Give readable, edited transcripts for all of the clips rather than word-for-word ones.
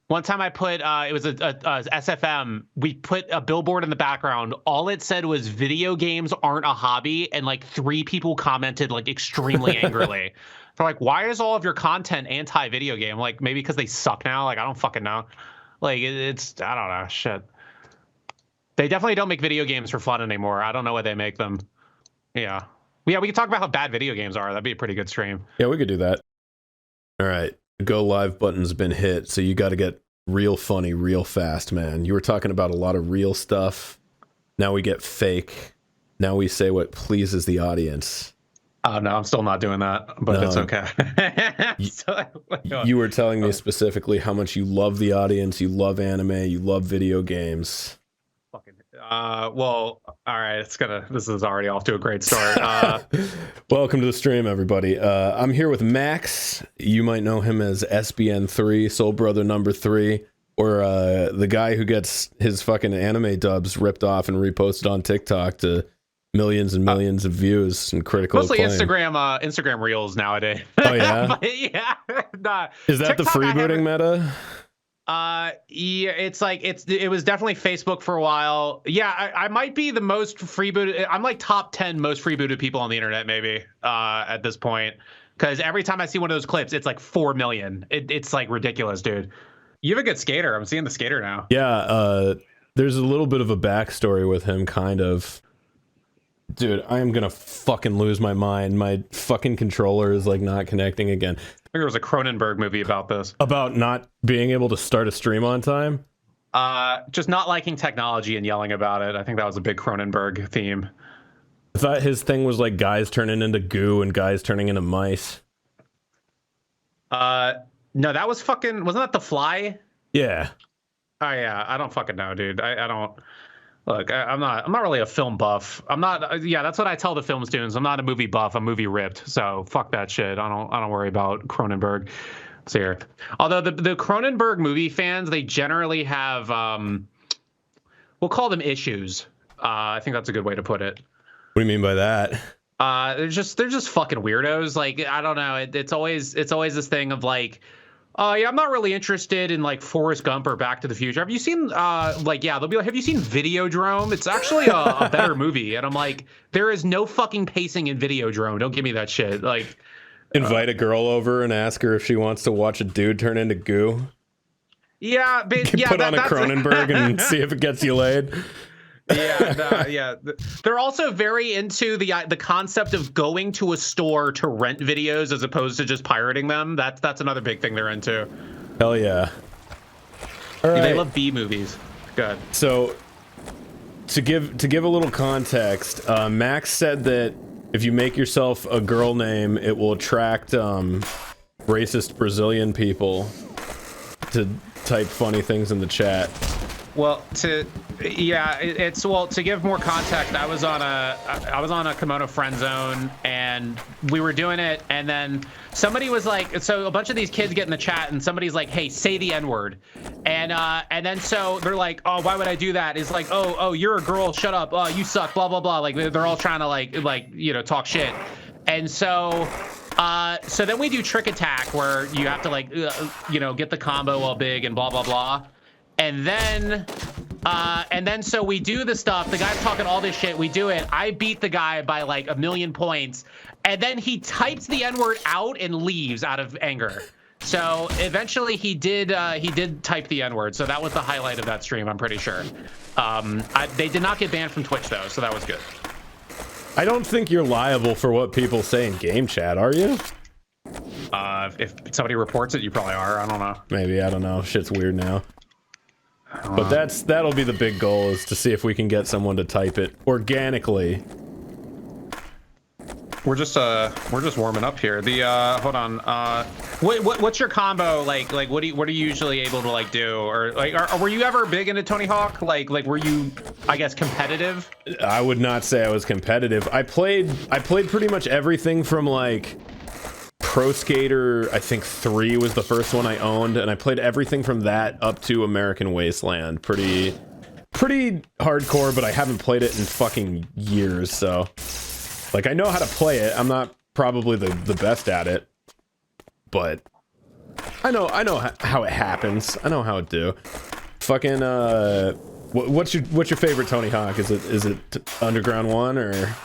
One time I put, it was a SFM. We put a billboard in the background. All it said was "video games aren't a hobby," and like 3 people commented like extremely angrily. They're like, "Why is all of your content anti-video game?" Like maybe because they suck now. Like I don't fucking know. Like it's I don't know. Shit. They definitely don't make video games for fun anymore. I don't know why they make them. Yeah. Yeah, we can talk about how bad video games are. That'd be a pretty good stream. Yeah, we could do that. All right. Go live button's been hit, so you got to get real funny real fast, man. You were talking about a lot of real stuff. Now we get fake. Now we say what pleases the audience. No, I'm still not doing that, but it's okay. You were telling me specifically how much you love the audience, you love anime, you love video games. Fucking well, all right, this is already off to a great start. Welcome to the stream, everybody. I'm here with Macks. You might know him as SBN3, Soul Brother number 3, or the guy who gets his fucking anime dubs ripped off and reposted on TikTok to millions and millions of views and critical mostly acclaim. Instagram Reels nowadays. Oh yeah. Yeah. Nah, is that TikTok, the freebooting meta? Yeah, it was definitely Facebook for a while. Yeah, I might be the most freebooted. I'm like top 10 most freebooted people on the internet, maybe, at this point. Because every time I see one of those clips, it's like 4 million. It's like ridiculous, dude. You have a good skater. I'm seeing the skater now. Yeah, there's a little bit of a backstory with him, kind of. Dude, I am gonna fucking lose my mind. My fucking controller is like not connecting again. I think there was a Cronenberg movie about this. About not being able to start a stream on time? Just not liking technology and yelling about it. I think that was a big Cronenberg theme. I thought his thing was like guys turning into goo and guys turning into mice. No, that was fucking... Wasn't that The Fly? Yeah. Oh, yeah. I don't fucking know, dude. I don't... Look, I'm not really a film buff. I'm not. Yeah, that's what I tell the film students. I'm not a movie buff. I'm movie ripped. So fuck that shit. I don't worry about Cronenberg. Let's see here. Although the Cronenberg movie fans, they generally have we'll call them issues. I think that's a good way to put it. What do you mean by that? They're just fucking weirdos. Like I don't know. It's always this thing of like. Yeah, I'm not really interested in like Forrest Gump or Back to the Future. Have you seen they'll be like, have you seen Videodrome? It's actually a better movie. And I'm like, there is no fucking pacing in Videodrome. Don't give me that shit. Like, invite a girl over and ask her if she wants to watch a dude turn into goo. Yeah, put on a Cronenberg and see if it gets you laid. Yeah. They're also very into the concept of going to a store to rent videos as opposed to just pirating them. That's another big thing they're into. Hell yeah. All right. They love B movies. Good. So to give a little context, Max said that if you make yourself a girl name, it will attract racist Brazilian people to type funny things in the chat. Well, to give more context, I was on a Kimono friend zone and we were doing it, and then somebody was like, so a bunch of these kids get in the chat and somebody's like, hey, say the N-word, and then so they're like, oh, why would I do that? It's like, oh, you're a girl, shut up, oh, you suck, blah blah blah. Like they're all trying to like talk shit, and so then we do trick attack where you have to like get the combo all big and blah blah blah. And then so we do the stuff. The guy's talking all this shit. We do it. I beat the guy by like 1,000,000 points. And then he types the N-word out and leaves out of anger. So eventually he did type the N-word. So that was the highlight of that stream, I'm pretty sure. They did not get banned from Twitch though, so that was good. I don't think you're liable for what people say in game chat, are you? If somebody reports it, you probably are. I don't know. Maybe, I don't know. Shit's weird now. But that'll be the big goal, is to see if we can get someone to type it organically. We're just warming up here. Hold on. What's your combo like? Like what are you usually able to like do? Or like were you ever big into Tony Hawk? Like were you, I guess, competitive? I would not say I was competitive. I played pretty much everything from like Pro Skater, I think 3 was the first one I owned, and I played everything from that up to American Wasteland. Pretty hardcore, but I haven't played it in fucking years, so like I know how to play it. I'm not probably the best at it, but I know how it happens. I know how it do. Fucking what's your favorite Tony Hawk? Is it Underground 1 or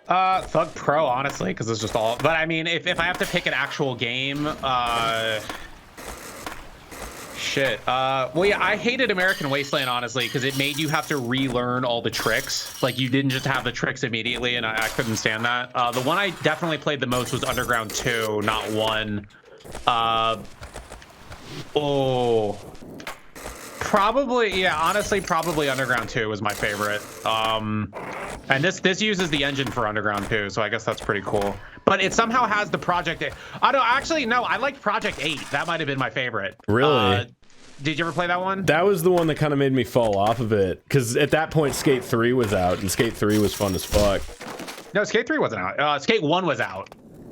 Thug Pro, honestly, because it's just all. But I mean, if I have to pick an actual game, shit. Well, yeah, I hated American Wasteland, honestly, because it made you have to relearn all the tricks. Like, you didn't just have the tricks immediately, and I couldn't stand that. The one I definitely played the most was Underground 2, not 1. Probably, yeah, honestly, probably Underground 2 was my favorite. And this uses the engine for Underground 2, so I guess that's pretty cool. But it somehow has the Project 8. Oh, no, actually, no, I liked Project 8. That might have been my favorite. Really? Did you ever play that one? That was the one that kind of made me fall off of it, because at that point, Skate 3 was out, and Skate 3 was fun as fuck. No, Skate 3 wasn't out. Skate 1 was out.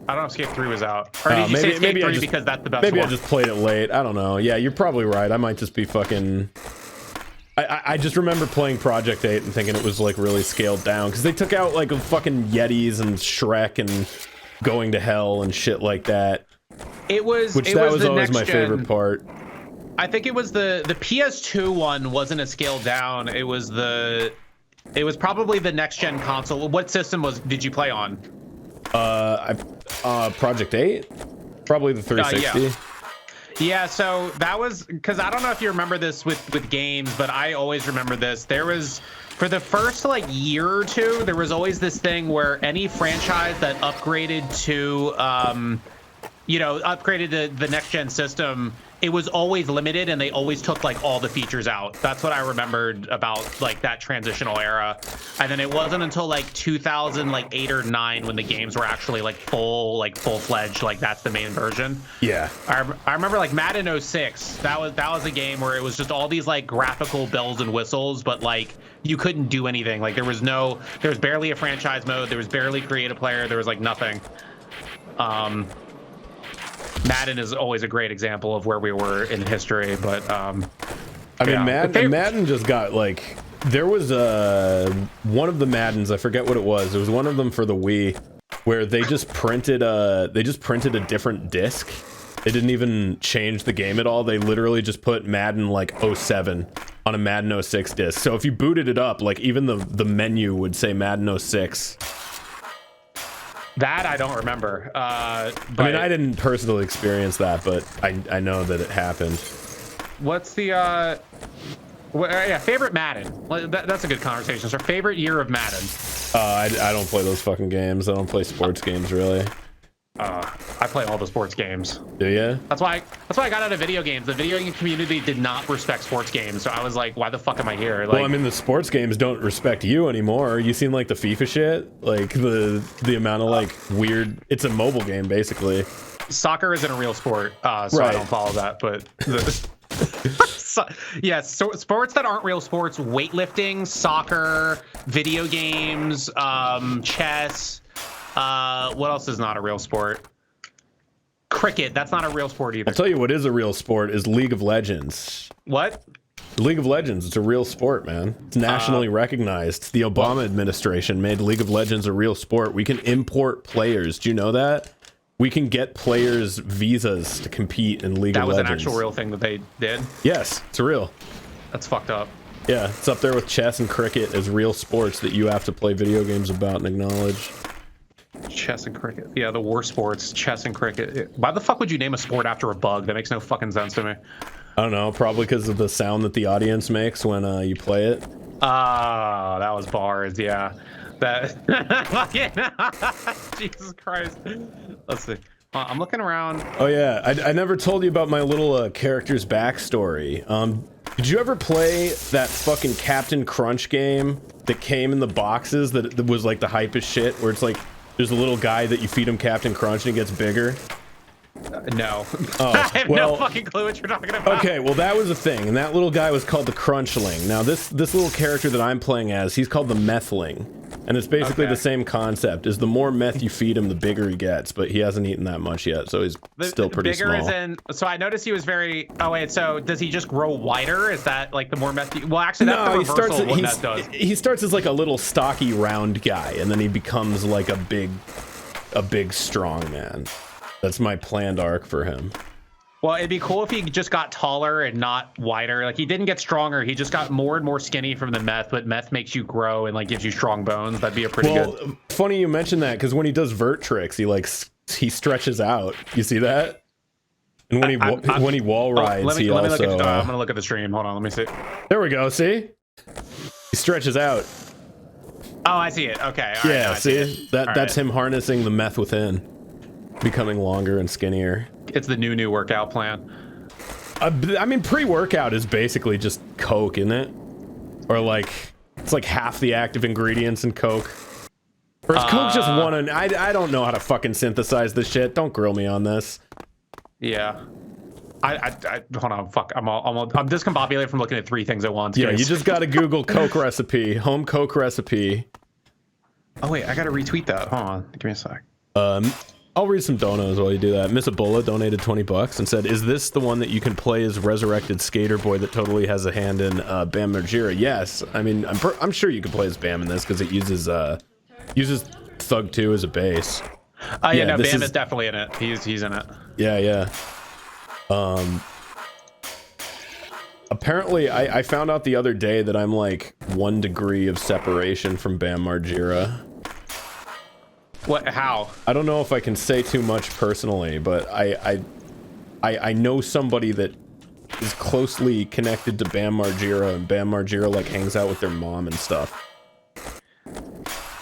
I don't know if Skate 3 was out. Or did you say Skate 3 because that's the best one? Maybe I just played it late. I don't know. Yeah, you're probably right. I might just be fucking... I just remember playing Project 8 and thinking it was, like, really scaled down, because they took out, like, fucking Yetis and Shrek and Going to Hell and shit like that. That was always my favorite part. I think it was the PS2 one wasn't as scaled down. It was probably the next gen console. What system did you play on? Project 8? Probably the 360. Yeah, so that was, because I don't know if you remember this with games, but I always remember this. There was, for the first like year or two, there was always this thing where any franchise that upgraded to, upgraded to the next gen system, it was always limited, and they always took like all the features out. That's what I remembered about like that transitional era. And then it wasn't until like 2008 or 9 when the games were actually like full-fledged, like that's the main version. Yeah. I remember like Madden 06. That was a game where it was just all these like graphical bells and whistles, but like you couldn't do anything. Like there was barely a franchise mode. There was barely create a player. There was like nothing. Madden is always a great example of where we were in history, but I mean, Madden just got like, there was one of the Maddens, I forget what it was. It was one of them for the Wii, where they just printed a different disc. They didn't even change the game at all. They literally just put Madden like 07 on a Madden 06 disc. So if you booted it up, like even the menu would say Madden 06. That I don't remember. I mean, I didn't personally experience that, but I know that it happened. What's the favorite Madden? That's a good conversation. So favorite year of Madden? I don't play those fucking games. I don't play sports games really. I play all the sports games. Do you? That's why I got out of video games. The video game community did not respect sports games, so I was like, why the fuck am I here? Like, well, I mean, the sports games don't respect you anymore. You seen like the FIFA shit? Like the amount of like weird. It's a mobile game basically. Soccer isn't a real sport, so right. I don't follow that. But so sports that aren't real sports: weightlifting, soccer, video games, chess. What else is not a real sport? Cricket. That's not a real sport either. I'll tell you what is a real sport is League of Legends. What? League of Legends. It's a real sport, man. It's nationally recognized. The Obama administration made League of Legends a real sport. We can import players. Do you know that? We can get players visas to compete in League of Legends. That was an actual real thing that they did? Yes, it's real. That's fucked up. Yeah, it's up there with chess and cricket as real sports that you have to play video games about and acknowledge. Chess and cricket. Yeah, the worst sports, chess and cricket. Why the fuck would you name a sport after a bug? That makes no fucking sense to me. I don't know, probably because of the sound that the audience makes when you play it. Ah, that was bars, yeah. That Jesus Christ. Let's see. I'm looking around. Oh yeah, I never told you about my little character's backstory. Did you ever play that fucking Captain Crunch game that came in the boxes that was like the hypest shit, where it's like there's a little guy that you feed him Captain Crunch and he gets bigger? No. Oh, I have no fucking clue what you're talking about. Okay, well that was a thing, and that little guy was called the Crunchling. Now this little character that I'm playing as, he's called the Methling, and it's basically the same concept. Is the more meth you feed him, the bigger he gets, but he hasn't eaten that much yet, so he's still pretty bigger small. As in, so I noticed he was very. Oh wait, so does he just grow wider? Is that like the more meth? Well, actually, that's the reversal of what that does. He starts as like a little stocky, round guy, and then he becomes like a big, strong man. That's my planned arc for him. Well, it'd be cool if he just got taller and not wider. Like he didn't get stronger. He just got more and more skinny from the meth, but meth makes you grow and like gives you strong bones. That'd be a pretty good. Funny you mentioned that because when he does vert tricks, he stretches out. You see that? And when he wall rides, he also. I'm gonna look at the stream. Hold on, let me see. There we go. See? He stretches out. Oh, I see it. Okay. All right, see? That's him harnessing the meth within, becoming longer and skinnier. It's the new workout plan. I mean, pre-workout is basically just Coke, isn't it? Or like, it's like half the active ingredients in Coke. Or is Coke just one? I don't know how to fucking synthesize this shit. Don't grill me on this. Yeah. I hold on. Fuck. I'm discombobulated from looking at 3 things at once. Yeah, you just gotta Google Coke recipe, home Coke recipe. Oh wait, I gotta retweet that. Hold on. Give me a sec. I'll read some donos while you do that. Miss Ebola donated $20 and said, "Is this the one that you can play as resurrected skater boy that totally has a hand in Bam Margera?" Yes. I mean, I'm sure you can play as Bam in this because it uses Thug 2 as a base. Oh yeah, no, Bam is definitely in it. He's in it. Yeah. Apparently, I found out the other day that I'm like 1 degree of separation from Bam Margera. What? How? I don't know if I can say too much personally, but I know somebody that is closely connected to Bam Margera, and Bam Margera like hangs out with their mom and stuff.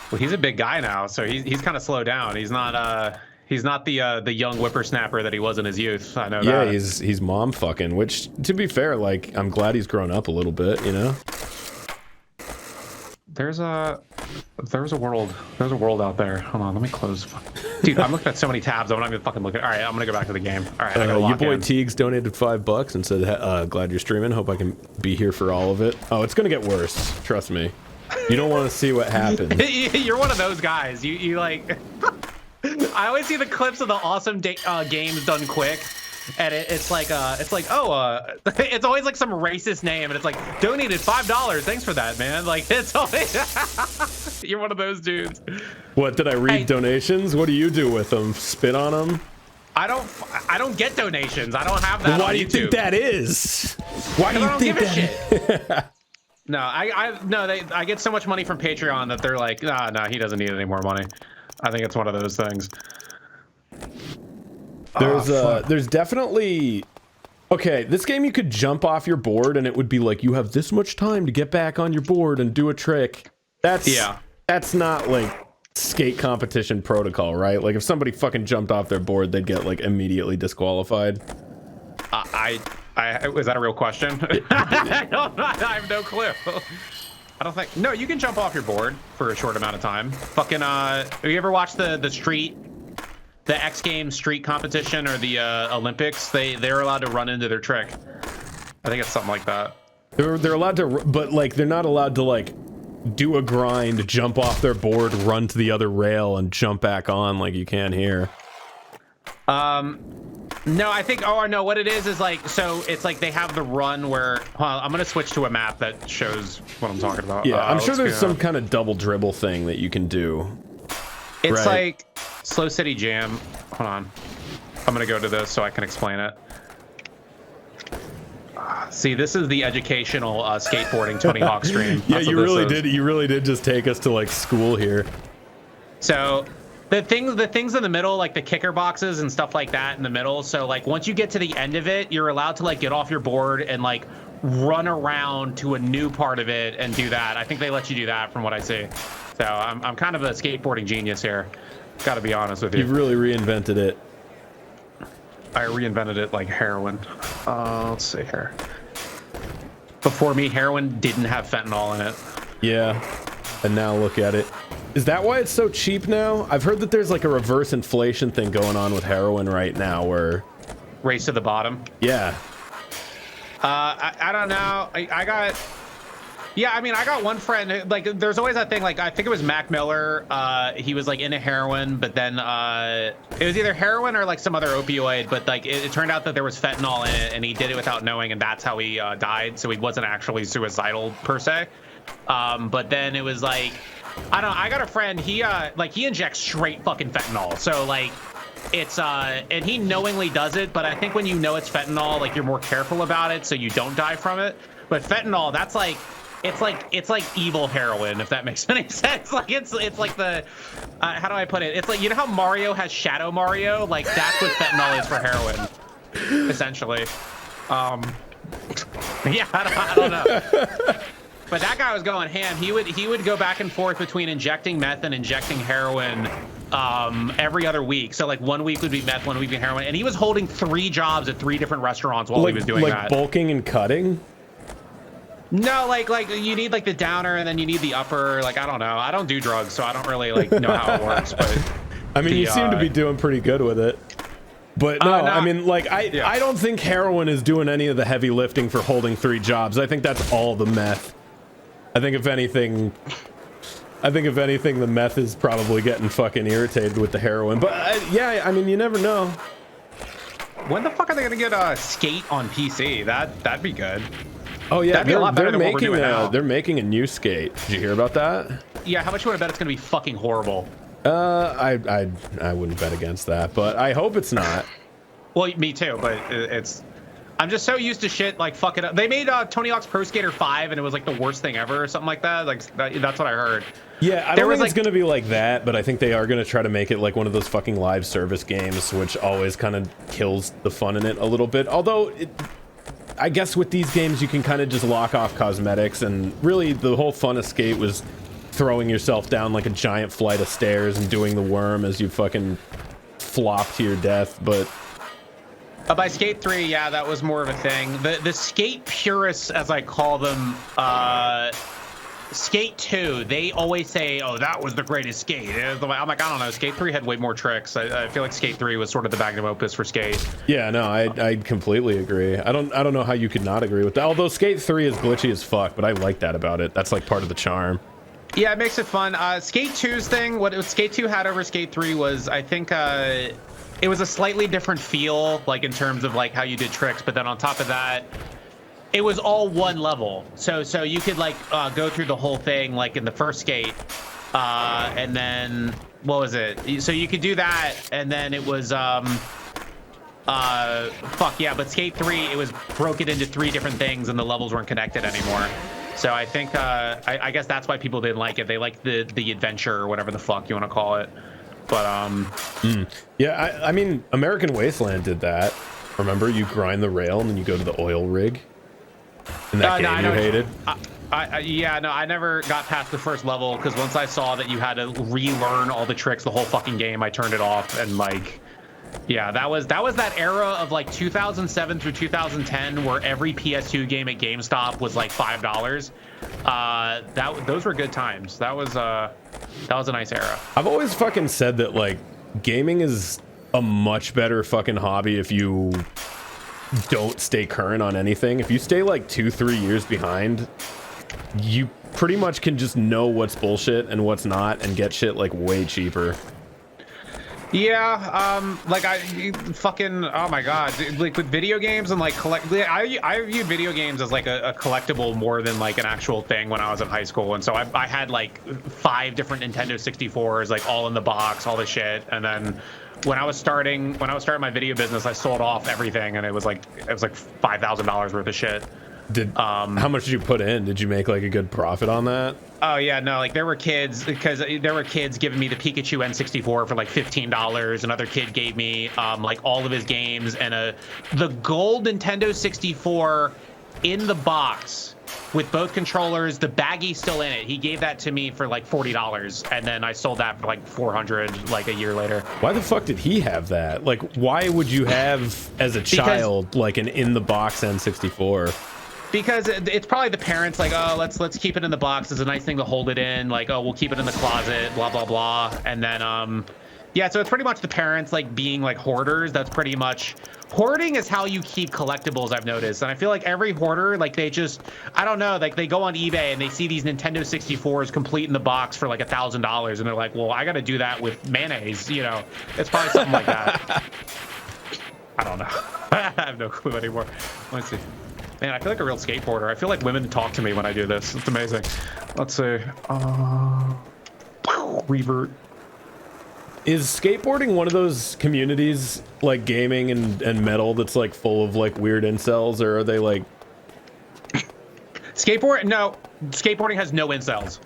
Well, he's a big guy now, so he's kind of slowed down. He's not the young whippersnapper that he was in his youth. I know that. Yeah, he's mom fucking, which to be fair, like I'm glad he's grown up a little bit, you know? There's a world out there. Hold on, let me close. Dude, I'm looking at so many tabs. I'm not even fucking looking. All right, I'm gonna go back to the game. All right, I gotta your boy in. Teagues donated $5 and said, "Glad you're streaming. Hope I can be here for all of it." Oh, it's gonna get worse. Trust me. You don't want to see what happens. You're one of those guys. You like. I always see the clips of the awesome games done quick. And it's like it's always like some racist name, and it's like donated $5. Thanks for that, man. Like it's always you're one of those dudes. What did I read donations? What do you do with them? Spit on them? I don't get donations. I don't have that. Why do you think that is? Why do you think that? Shit. No, I get so much money from Patreon that they're like, no, he doesn't need any more money. I think it's one of those things. There's definitely okay, this game you could jump off your board and it would be like you have this much time to get back on your board and do a trick. That's not like skate competition protocol, right? Like if somebody fucking jumped off their board, they'd get like immediately disqualified. Was that a real question? I have no clue. I don't think. No, you can jump off your board for a short amount of time. Fucking have you ever watched the X Games street competition or the Olympics? They're allowed to run into their trick. I think it's something like that. They're allowed to, but like they're not allowed to like do a grind, jump off their board, run to the other rail, and jump back on like you can here. No, I think. Oh no, what it is like so it's like they have the run where. I'm gonna switch to a map that shows what I'm talking about. Yeah, I'm sure there's some kind of double dribble thing that you can do. It's like Slow City Jam. Hold on. I'm going to go to this so I can explain it. See, this is the educational skateboarding Tony Hawk stream. Yeah, you really did just take us to like school here. So the things in the middle, like the kicker boxes and stuff like that in the middle. So like once you get to the end of it, you're allowed to like get off your board and like run around to a new part of it and do that. I think they let you do that from what I see. So I'm kind of a skateboarding genius here. Got to be honest with you. You've really reinvented it. I reinvented it like heroin. Let's see here. Before me, heroin didn't have fentanyl in it. Yeah, and now look at it. Is that why it's so cheap now? I've heard that there's like a reverse inflation thing going on with heroin right now where... Race to the bottom? Yeah. I don't know. I got... Yeah, I mean, I got one friend, like, there's always that thing, like, I think it was Mac Miller, he was, like, into heroin, but then, it was either heroin or, like, some other opioid, but, like, it turned out that there was fentanyl in it, and he did it without knowing, and that's how he, died, so he wasn't actually suicidal, per se. But then it was, like, I don't know, I got a friend, he injects straight fucking fentanyl, so, like, it's and he knowingly does it, but I think when you know it's fentanyl, like you're more careful about it so you don't die from it. But fentanyl, that's like it's like evil heroin, if that makes any sense. Like it's like the how do I put it? It's like, you know how Mario has Shadow Mario? Like that's what fentanyl is for heroin, essentially. Yeah, I don't know. But that guy was going ham. He would go back and forth between injecting meth and injecting heroin every other week. So like 1 week would be meth, 1 week would be heroin, and he was holding 3 jobs at 3 different restaurants while he was doing that. Like bulking and cutting? No, like you need like the downer and then you need the upper. Like I don't know. I don't do drugs, so I don't really like know how it works. But I mean, you seem to be doing pretty good with it. But no, I mean, like I don't think heroin is doing any of the heavy lifting for holding 3 jobs. I think that's all the meth. I think if anything, the meth is probably getting fucking irritated with the heroin. But yeah, I mean, you never know. When the fuck are they gonna get Skate on PC? That'd be good. Oh yeah, that'd be a lot better than what we're doing now. They're making a new Skate. Did you hear about that? Yeah, how much you want to bet it's gonna be fucking horrible? I wouldn't bet against that, but I hope it's not. Well, me too, but it's. I'm just so used to shit like fuck it up. They made Tony Hawk's Pro Skater 5 and it was like the worst thing ever or something like that. Like that's what I heard. Yeah, I don't think it's gonna be like that, but I think they are gonna try to make it like one of those fucking live service games, which always kind of kills the fun in it a little bit. Although, I guess with these games you can kind of just lock off cosmetics, and really the whole fun of Skate was throwing yourself down like a giant flight of stairs and doing the worm as you fucking flop to your death. But by Skate 3, yeah, that was more of a thing. The Skate purists, as I call them, Skate 2, they always say, oh, that was the greatest Skate. I'm like, I don't know. Skate 3 had way more tricks. I feel like Skate 3 was sort of the magnum opus for Skate. Yeah, no, I completely agree. I don't know how you could not agree with that. Although Skate 3 is glitchy as fuck, but I like that about it. That's like part of the charm. Yeah, it makes it fun. Skate 2's thing, what Skate 2 had over Skate 3 was, I think, it was a slightly different feel, like in terms of like how you did tricks, but then on top of that, it was all one level. So you could like go through the whole thing like in the first Skate, and then what was it? So you could do that, and then it was fuck yeah. But Skate 3, it was broken into 3 different things, and the levels weren't connected anymore. So I think I guess that's why people didn't like it. They liked the adventure or whatever the fuck you want to call it. But yeah, I mean, American Wasteland did that. Remember, you grind the rail and then you go to the oil rig. In that game you hated. Yeah, no, I never got past the first level because once I saw that you had to relearn all the tricks, the whole fucking game, I turned it off. And like, yeah, that was that era of like 2007 through 2010 where every PS2 game at GameStop was like $5. Those were good times. That was a nice era. I've always fucking said that like gaming is a much better fucking hobby if you don't stay current on anything. If you stay like 2-3 years behind, you pretty much can just know what's bullshit and what's not and get shit like way cheaper. Yeah, like I fucking, oh my god, like with video games and like I viewed video games as like a collectible more than like an actual thing when I was in high school. And so I had like 5 different Nintendo 64s, like all in the box, all the shit. And then when I was starting my video business, I sold off everything, and it was like $5,000 worth of shit. How much did you put in? Did you make like a good profit on that? Oh yeah, no, like there were kids giving me the Pikachu N64 for like $15. Another kid gave me like all of his games and the gold Nintendo 64 in the box with both controllers, the baggie still in it. He gave that to me for like $40, and then I sold that for like $400 like a year later. Why the fuck did he have that? Like, why would you have as a child like an in the box N64? Because it's probably the parents like, oh, let's keep it in the box. It's a nice thing to hold it in. Like, oh, we'll keep it in the closet, blah blah blah. And then yeah, so it's pretty much the parents like being like hoarders. That's pretty much hoarding is how you keep collectibles, I've noticed. And I feel like every hoarder, like they just, I don't know, like they go on eBay and they see these Nintendo 64s complete in the box for like $1,000, and they're like, well, I got to do that with mayonnaise, you know. It's probably something like that. I don't know. I have no clue anymore. Let's see. Man, I feel like a real skateboarder. I feel like women talk to me when I do this. It's amazing. Let's see. Revert. is skateboarding one of those communities like gaming and metal that's like full of like weird incels, or are they like skateboarding has no incels.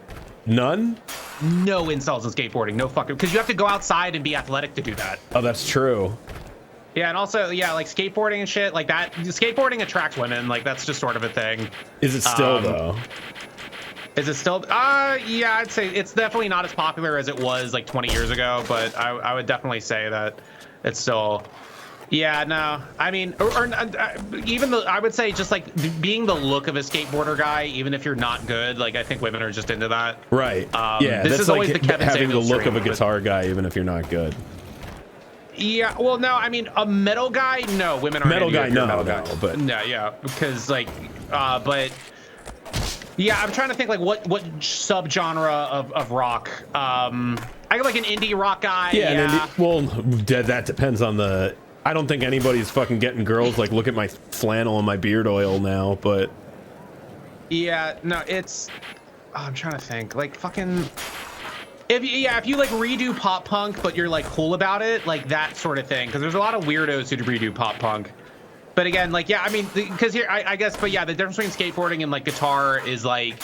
None? No incels in skateboarding. No fucking, because you have to go outside and be athletic to do that. Oh, that's true. Yeah, and also, yeah, like skateboarding and shit like that. Skateboarding attracts women. Like, that's just sort of a thing. Is it still though? Is it still? Yeah, I'd say it's definitely not as popular as it was like 20 years ago, but I would definitely say that it's still. Yeah, no, I mean, even though I would say just like being the look of a skateboarder guy, even if you're not good, like I think women are just into that. Right. Yeah, this is like always the Kevin having the Samuels look stream, of a guitar guy, even if you're not good. Yeah, well, no, I mean, a metal guy, no, women aren't metal into guy, it if you're a no, metal guy. but No, yeah, because like, but yeah, I'm trying to think like what subgenre of rock. I like an indie rock guy. Yeah. Well, that depends on the. I don't think anybody's fucking getting girls like, look at my flannel and my beard oil now, but yeah, no, it's. I'm trying to think like fucking. If you like redo pop punk, but you're like cool about it, like that sort of thing, because there's a lot of weirdos who redo pop punk. But again, like, yeah, I mean, because here, I guess, but yeah, the difference between skateboarding and like guitar is like,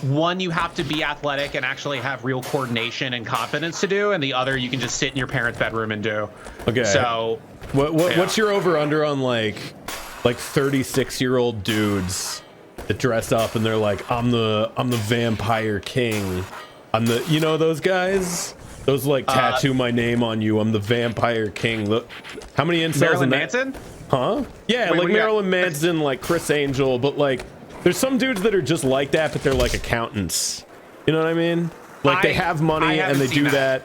one, you have to be athletic and actually have real coordination and confidence to do, and the other, you can just sit in your parents' bedroom and do. Okay. So, what's your over under on like 36-year-old dudes that dress up and they're like, I'm the vampire king. I'm the, you know, those guys. Those like tattoo my name on you. I'm the vampire king. Look, how many incels? Marilyn Manson? Huh? Yeah, wait, like Marilyn Manson, like Chris Angel, but like there's some dudes that are just like that, but they're like accountants. You know what I mean? Like they have money and they do that.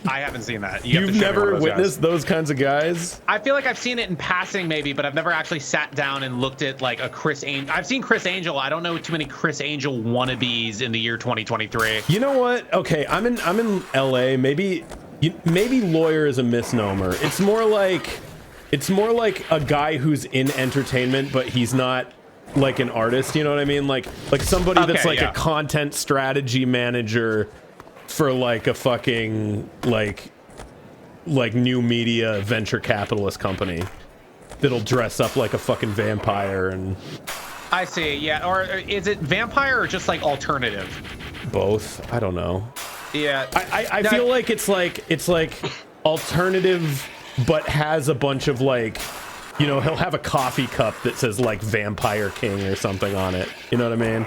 I haven't seen that. You've never witnessed those kinds of guys? I feel like I've seen it in passing maybe, but I've never actually sat down and looked at like a Chris Angel. I've seen Chris Angel. I don't know too many Chris Angel wannabes in the year 2023. You know what? Okay, I'm in LA. Maybe lawyer is a misnomer. It's more like a guy who's in entertainment, but he's not like an artist. You know what I mean? Like somebody that's like a content strategy manager for like a fucking like new media venture capitalist company that'll dress up like a fucking vampire. And I see. Yeah. Or is it vampire or just like alternative? Both. I don't know. Yeah. I feel like it's like alternative, but has a bunch of like, you know, he'll have a coffee cup that says like Vampire King or something on it. You know what I mean?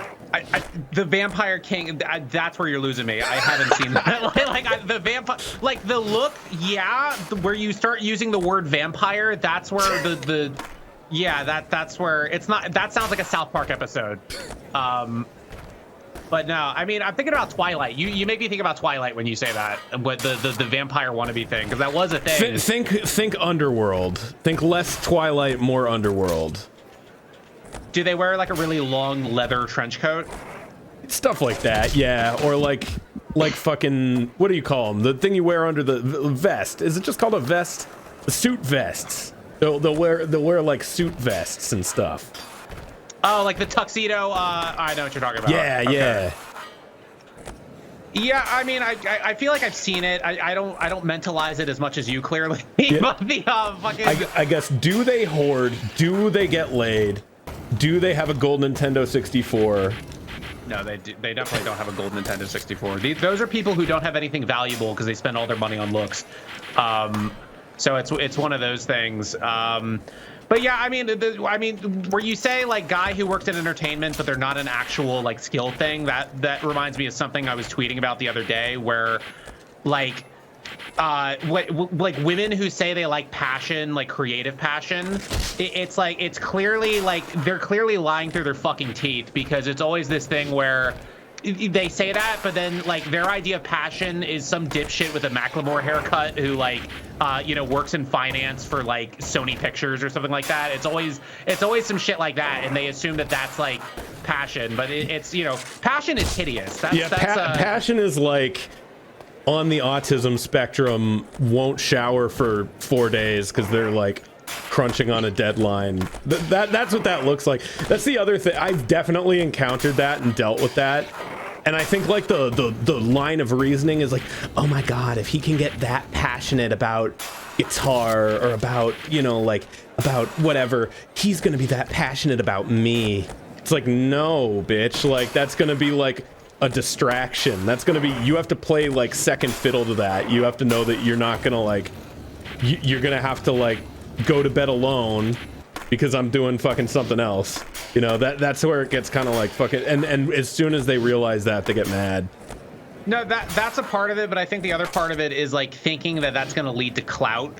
The Vampire King, that's where you're losing me. I haven't seen that. The vampire, like the look, yeah, where you start using the word vampire, that's where that's where it's not, that sounds like a South Park episode. But no, I mean, I'm thinking about Twilight. You make me think about Twilight when you say that, but the vampire wannabe thing, because that was a thing. Think Underworld. Think less Twilight, more Underworld. Do they wear like a really long leather trench coat? Stuff like that, yeah. Or like fucking, what do you call them? The thing you wear under the vest. Is it just called a vest? The suit vests. They'll wear like suit vests and stuff. Oh, like the tuxedo. I know what you're talking about. Yeah, okay. Yeah. Yeah, I mean, I feel like I've seen it. I don't mentalize it as much as you, clearly. Yeah. But the fucking. I guess, do they hoard? Do they get laid? Do they have a gold Nintendo 64? No, they definitely don't have a gold Nintendo 64. Those are people who don't have anything valuable because they spend all their money on looks. So it's one of those things. But yeah, I mean, where you say like guy who worked in entertainment, but they're not an actual like skill thing. That reminds me of something I was tweeting about the other day, where like like women who say they like passion, like creative passion, it's like it's clearly like they're clearly lying through their fucking teeth, because it's always this thing where they say that, but then like their idea of passion is some dipshit with a Macklemore haircut who like you know, works in finance for like Sony Pictures or something like that. It's always some shit like that, and they assume that that's like passion, but it's, you know, passion is hideous. Passion is like on the autism spectrum, won't shower for 4 days because they're like crunching on a deadline. That's what that looks like. That's the other thing. I've definitely encountered that and dealt with that. And I think like the line of reasoning is like, oh my God, if he can get that passionate about guitar or about, you know, like about whatever, he's gonna be that passionate about me. It's like, no, bitch, like that's gonna be like a distraction. That's gonna be, you have to play like second fiddle to that. You have to know that you're not gonna like, you're gonna have to like go to bed alone because I'm doing fucking something else. You know, that's where it gets kind of like fucking, and as soon as they realize that, they get mad. No, that's a part of it, but I think the other part of it is like thinking that that's going to lead to clout.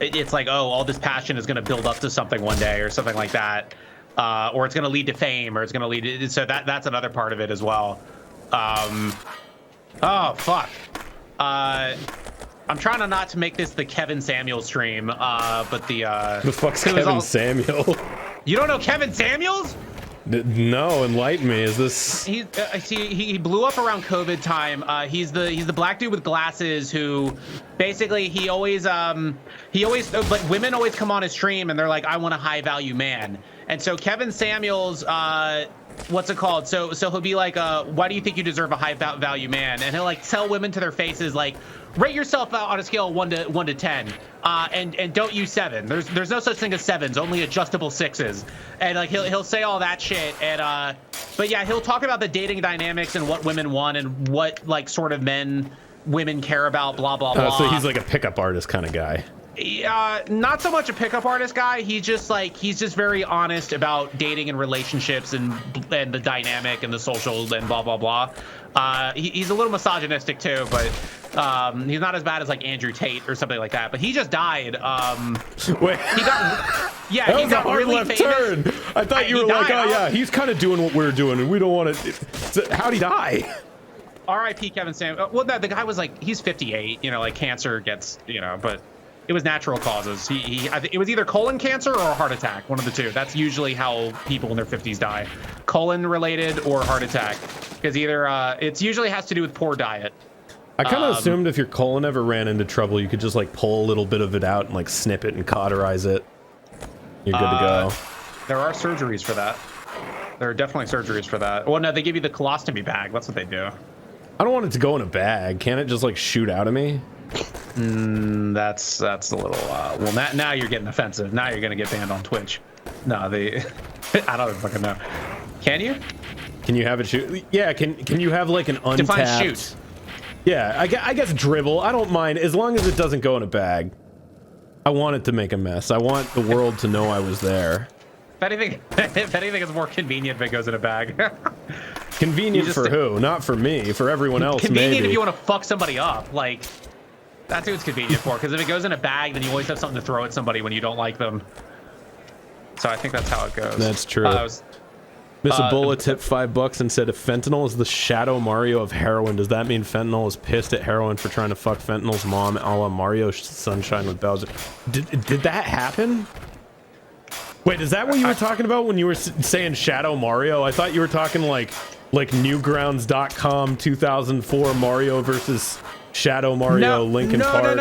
It's like, oh, all this passion is going to build up to something one day or something like that, or it's going to lead to fame, or it's going to lead to, so that's another part of it as well. Oh fuck. I'm trying to not to make this the Kevin Samuels stream, but the fuck's Kevin Samuel? You don't know Kevin Samuels? No, enlighten me. Is this? He blew up around COVID time. He's the black dude with glasses who, basically, he always like women always come on his stream and they're like, I want a high value man. And so Kevin Samuels, what's it called? So he'll be like, why do you think you deserve a high value man? And he'll like tell women to their faces like, rate yourself out on a scale of 1 to 10, and don't use 7. There's no such thing as 7s, only adjustable 6s. And like he'll say all that shit. And but yeah, he'll talk about the dating dynamics and what women want and what like sort of men women care about. Blah blah blah. So he's like a pickup artist kind of guy. Not so much a pickup artist guy. He's just very honest about dating and relationships and the dynamic and the social and blah blah blah. He's a little misogynistic too, but he's not as bad as like Andrew Tate or something like that. But he just died. Wait, he got that was a hard really left famous. turn. I thought you were like, oh yeah, he's kind of doing what we're doing, and we don't want to. How'd he die? R.I.P. Kevin Samuels. Well, no, the guy was like, he's 58. You know, like cancer gets, you know, but. It was natural causes. It was either colon cancer or a heart attack, one of the two. That's usually how people in their 50s die, colon related or heart attack, because either it's usually has to do with poor diet. I kind of assumed if your colon ever ran into trouble, you could just like pull a little bit of it out and like snip it and cauterize it. You're good to go. There are surgeries for that. There are definitely surgeries for that. Well, no, they give you the colostomy bag. That's what they do. I don't want it to go in a bag. Can't it just like shoot out of me? That's a little well, now you're getting offensive. Now you're gonna get banned on Twitch. No, I don't fucking know. Can you? Can you have it shoot? Yeah, can you have like an untapped? Define shoot. Yeah, I guess dribble. I don't mind as long as it doesn't go in a bag. I want it to make a mess. I want the world to know I was there. If anything, it's more convenient if it goes in a bag. Convenient for who? Not for me. For everyone else, convenient maybe. If you want to fuck somebody up, like. That's who it's convenient for, because if it goes in a bag, then you always have something to throw at somebody when you don't like them. So I think that's how it goes. That's true. Miss Ebola tipped $5 and said, if fentanyl is the Shadow Mario of heroin, does that mean fentanyl is pissed at heroin for trying to fuck fentanyl's mom a la Mario Sunshine with Bowser? Did that happen? Wait, is that what you were talking about when you were saying Shadow Mario? I thought you were talking like Newgrounds.com 2004 Mario versus Shadow Mario Linkin Park.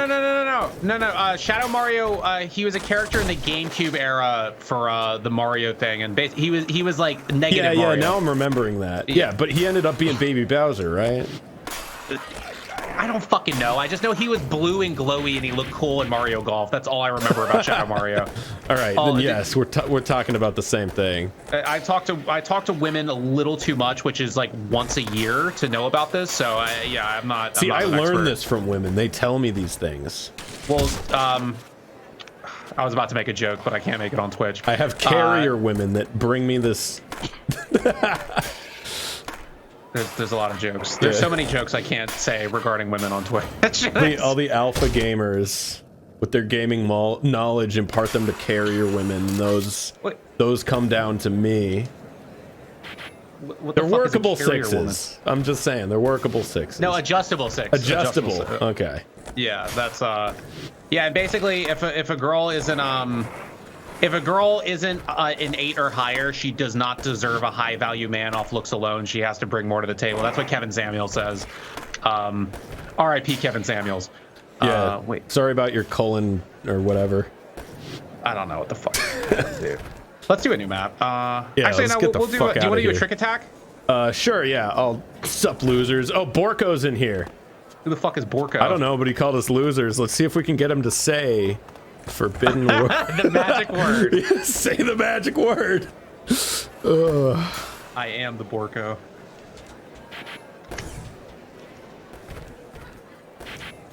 No. Shadow Mario, he was a character in the GameCube era for the Mario thing, and he was like negative Mario. Yeah, now I'm remembering that. Yeah, but he ended up being Baby Bowser, right? I don't fucking know. I just know he was blue and glowy and he looked cool in Mario Golf. That's all I remember about Shadow Mario. All right, then yes, we're talking about the same thing. I talk to women a little too much, which is like once a year to know about this. So yeah, I'm not. See, I learned this from women. They tell me these things. Well, I was about to make a joke, but I can't make it on Twitch. I have carrier women that bring me this. There's a lot of jokes. There's so many jokes I can't say regarding women on Twitch. All the alpha gamers with their gaming knowledge impart them to carrier women. Those come down to me. They're workable sixes. Woman? I'm just saying, they're workable sixes. No, adjustable six. Adjustable. Okay. Yeah, that's yeah. And basically, if a girl isn't if a girl isn't an 8 or higher, she does not deserve a high value man off looks alone. She has to bring more to the table. That's what Kevin Samuels says. R.I.P. Kevin Samuels. Yeah. Wait. Sorry about your colon or whatever. I don't know what the fuck. Dude. Let's do a new map. Yeah, actually, no. We'll do. Do you want to do a trick attack? Sure, yeah. I'll sup losers. Oh, Borko's in here. Who the fuck is Borko? I don't know, but he called us losers. Let's see if we can get him to say forbidden word. The magic word. Say the magic word. I am the Borko.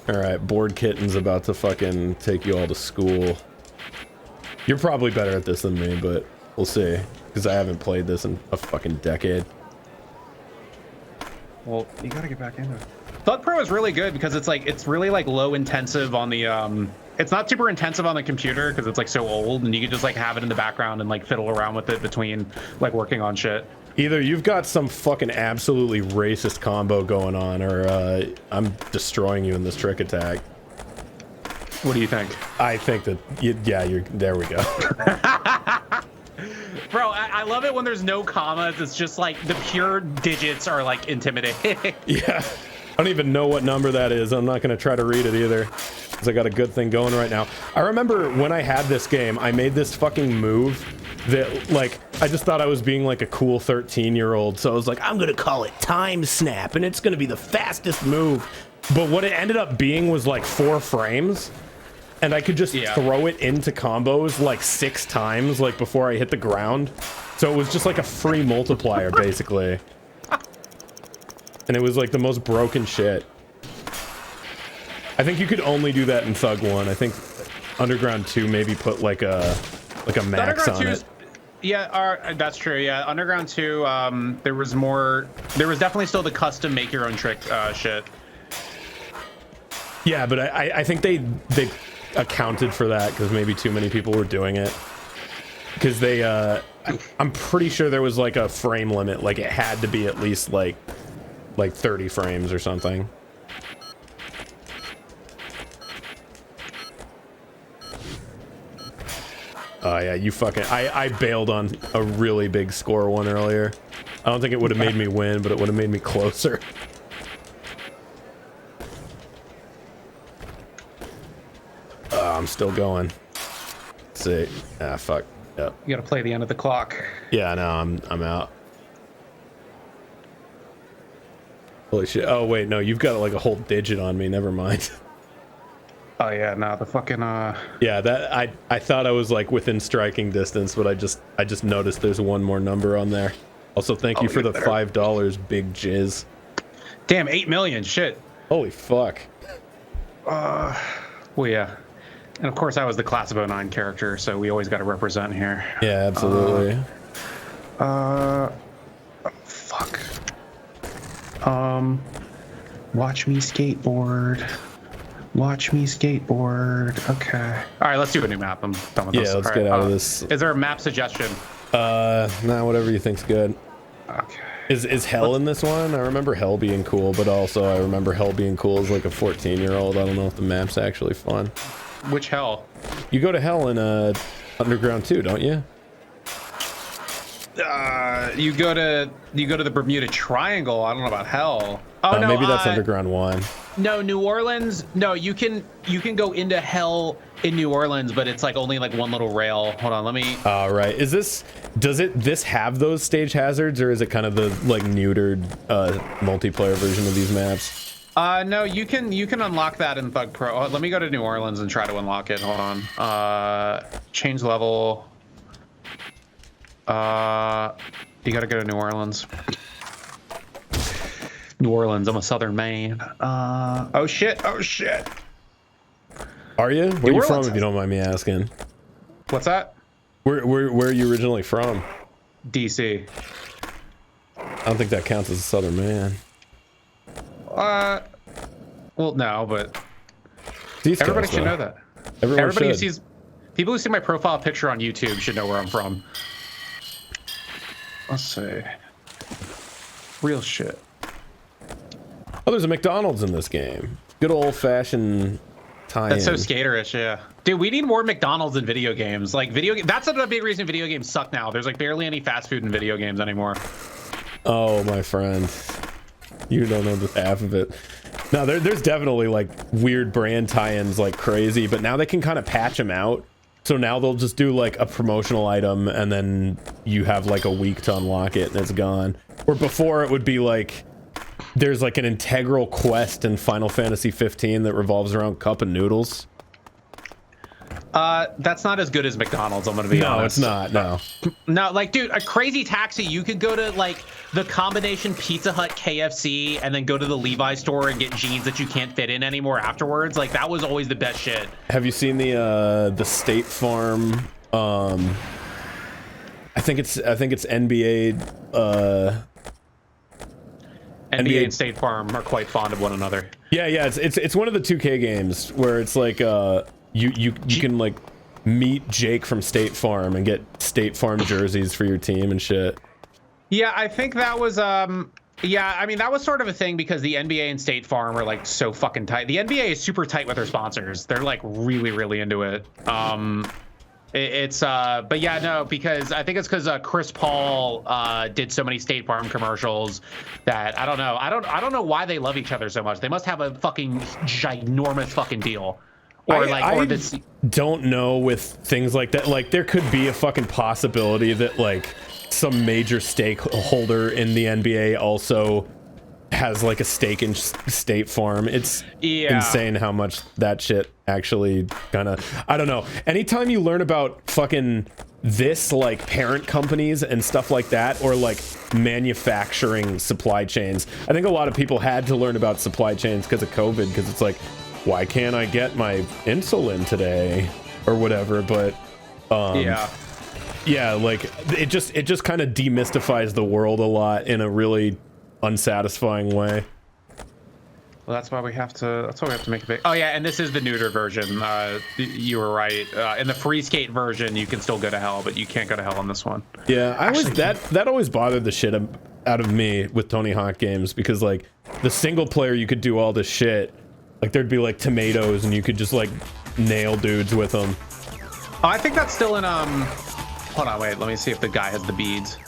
All right, Bored Kitten's about to fucking take you all to school. You're probably better at this than me, but we'll see. Because I haven't played this in a fucking decade. Well, you gotta get back into it. Thug Pro is really good because it's like, it's really like low intensive on the, it's not super intensive on the computer because it's like so old, and you can just like have it in the background and like fiddle around with it between like working on shit. Either you've got some fucking absolutely racist combo going on, or I'm destroying you in this trick attack. What do you think? I think that, yeah, you're, there we go. Bro, I love it when there's no commas. It's just like the pure digits are like intimidating. Yeah. I don't even know what number that is. I'm not going to try to read it either, because I got a good thing going right now. I remember when I had this game, I made this fucking move that, like, I just thought I was being like a cool 13-year-old. So I was like, I'm going to call it Time Snap, and it's going to be the fastest move. But what it ended up being was like 4 frames. And I could just throw it into combos like 6 times, like before I hit the ground. So it was just like a free multiplier, basically. And it was like the most broken shit. I think you could only do that in Thug 1. I think Underground 2 maybe put like a max on it. Yeah, that's true. Yeah, Underground 2, there was more. There was definitely still the custom make your own trick shit. Yeah, but I think they accounted for that because maybe too many people were doing it. Because they, I'm pretty sure there was like a frame limit. Like it had to be at least like 30 frames or something. Oh yeah, you fucking, I bailed on a really big score one earlier. I don't think it would have made me win, but it would have made me closer. I'm still going. Let's see. Ah, fuck. Yep. You gotta play the end of the clock. Yeah, no, I'm out. Holy shit. Oh wait, no, you've got like a whole digit on me. Never mind. Oh yeah, no, the fucking Yeah, that I thought I was like within striking distance, but I just noticed there's one more number on there. Also, thank you for the $5, big jizz. Damn, 8 million, shit. Holy fuck. Well, yeah. And of course, I was the Class of '09 character, so we always got to represent here. Yeah, absolutely. Fuck. Watch me skateboard. Watch me skateboard. Okay. All right, let's do a new map. I'm done with this. Yeah, let's All get right, out of this. Is there a map suggestion? Nah, whatever you think's good. Okay. Is Hell in this one? I remember Hell being cool, but also I remember Hell being cool as like a 14-year-old. I don't know if the map's actually fun. Which Hell? You go to Hell in Underground 2, don't you? You go to the Bermuda Triangle. I don't know about Hell. Oh no, maybe that's Underground 1. No, New Orleans. No, you can go into Hell in New Orleans, but it's like only like one little rail. Hold on, let me. Right. Does this have those stage hazards, or is it kind of the like neutered multiplayer version of these maps? No, you can unlock that in Thug Pro. Oh, let me go to New Orleans and try to unlock it. Hold on. Change level. You gotta go to New Orleans. New Orleans. I'm a Southern man. Oh shit. Oh shit. Are you? Where are you from, if you don't mind me asking? What's that? Where are you originally from? DC. I don't think that counts as a Southern man. Well, no, but East everybody Coast, should though. know that. Everybody who sees, people who see my profile picture on YouTube should know where I'm from. Let's see. Real shit. Oh, there's a McDonald's in this game. Good old-fashioned tie-in. That's so skaterish, yeah. Dude, we need more McDonald's in video games. Like that's a big reason video games suck now. There's like barely any fast food in video games anymore. Oh, my friend. You don't know the half of it. No, there's definitely like weird brand tie-ins like crazy, but now they can kind of patch them out So now they'll just do like a promotional item and then you have like a week to unlock it and it's gone. Or before it would be like, there's like an integral quest in Final Fantasy 15 that revolves around cup and noodles. That's not as good as McDonald's, I'm gonna be honest. No, it's not, no. No, like, dude, a Crazy Taxi, you could go to, like, the combination Pizza Hut, KFC, and then go to the Levi's store and get jeans that you can't fit in anymore afterwards. Like, that was always the best shit. Have you seen the State Farm, I think it's NBA, NBA and State Farm are quite fond of one another. Yeah, it's one of the 2K games where it's like, you can like meet Jake from State Farm and get State Farm jerseys for your team and shit. Yeah, I think that was yeah, I mean that was sort of a thing because the NBA and State Farm are like so fucking tight. The NBA is super tight with their sponsors. They're like really into it. But yeah, no, because I think it's because Chris Paul did so many State Farm commercials that I don't know. I don't know why they love each other so much. They must have a fucking ginormous fucking deal. Or I don't know with things like that. Like there could be a fucking possibility that like some major stakeholder in the NBA also has like a stake in State Farm. It's insane how much that shit actually kind of, I don't know. Anytime you learn about fucking this, like parent companies and stuff like that, or like manufacturing supply chains, I think a lot of people had to learn about supply chains because of COVID, because it's like, why can't I get my insulin today or whatever? But yeah, like it just kind of demystifies the world a lot in a really unsatisfying way. Well, that's why we have to make a big. Oh yeah, and this is the neuter version. You were right. In the free skate version, you can still go to hell, but you can't go to hell on this one. Yeah, that always bothered the shit out of me with Tony Hawk games, because like the single player you could do all this shit. Like there'd be like tomatoes and you could just like nail dudes with them. Oh, I think that's still in hold on, wait, let me see if the guy has the beads.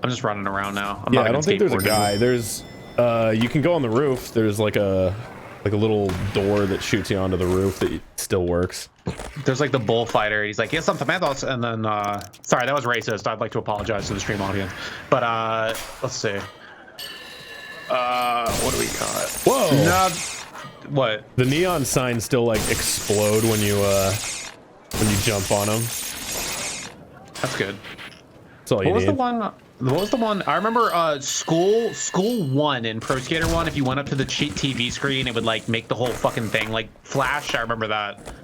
I'm just running around now. I don't think there's a guy. There's you can go on the roof. There's like a little door that shoots you onto the roof that still works. There's like the bullfighter. He's like, here's some tomatoes, and then sorry, that was racist. I'd like to apologize to the stream audience. But let's see. What do we got? Whoa! No, what? The neon signs still like explode when you jump on them. That's good. That's all you need. What was the one? I remember School 1 in Pro Skater 1. If you went up to the cheat TV screen, it would like make the whole fucking thing like flash. I remember that.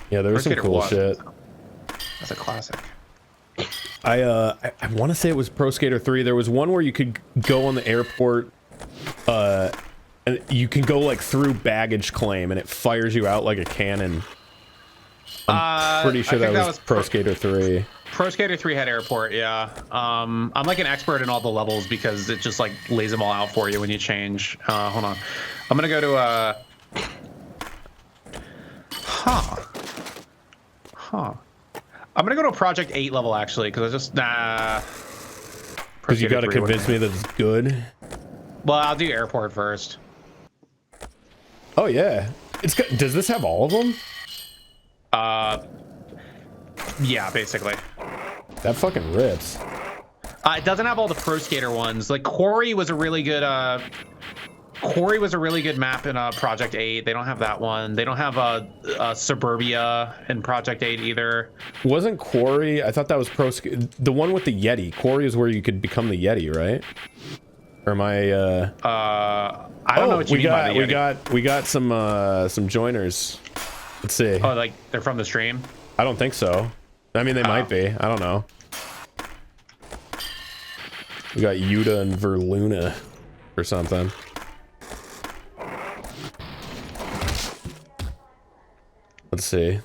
Yeah, there was some cool shit. That's a classic. I want to say it was Pro Skater 3. There was one where you could go on the airport, and you can go like through baggage claim, and it fires you out like a cannon. I'm pretty sure that was Pro Skater 3. Pro Skater 3 had airport, yeah. I'm like an expert in all the levels because it just like lays them all out for you when you change. Hold on. I'm gonna go to I'm gonna go to a Project 8 level actually, because I just because you gotta convince me that it's good. Well, I'll do airport first. Oh yeah, it's good. Does this have all of them? Yeah, basically. That fucking rips. It doesn't have all the Pro Skater ones. Like Quarry was a really good map in Project 8. They don't have that one. They don't have Suburbia in Project 8 either. Wasn't Quarry? I thought that was the one with the Yeti. Quarry is where you could become the Yeti, right? Or am I? I don't know what you mean by the Yeti. We got some joiners. Let's see. Oh, like they're from the stream? I don't think so. I mean, they might be. I don't know. We got Yuta and Verluna or something. Let's see.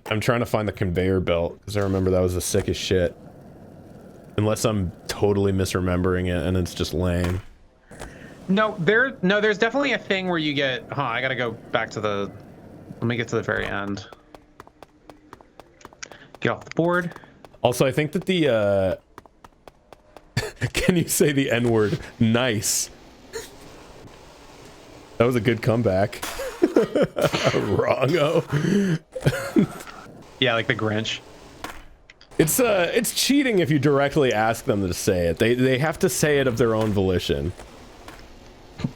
I'm trying to find the conveyor belt because I remember that was the sickest shit. Unless I'm totally misremembering it and it's just lame. No, there's definitely a thing where you get. I gotta go back to the. Let me get to the very end. Get off the board. Also, I think that the can you say the N-word? Nice. That was a good comeback. Wrongo. Yeah, like the Grinch. It's cheating if you directly ask them to say it. They have to say it of their own volition.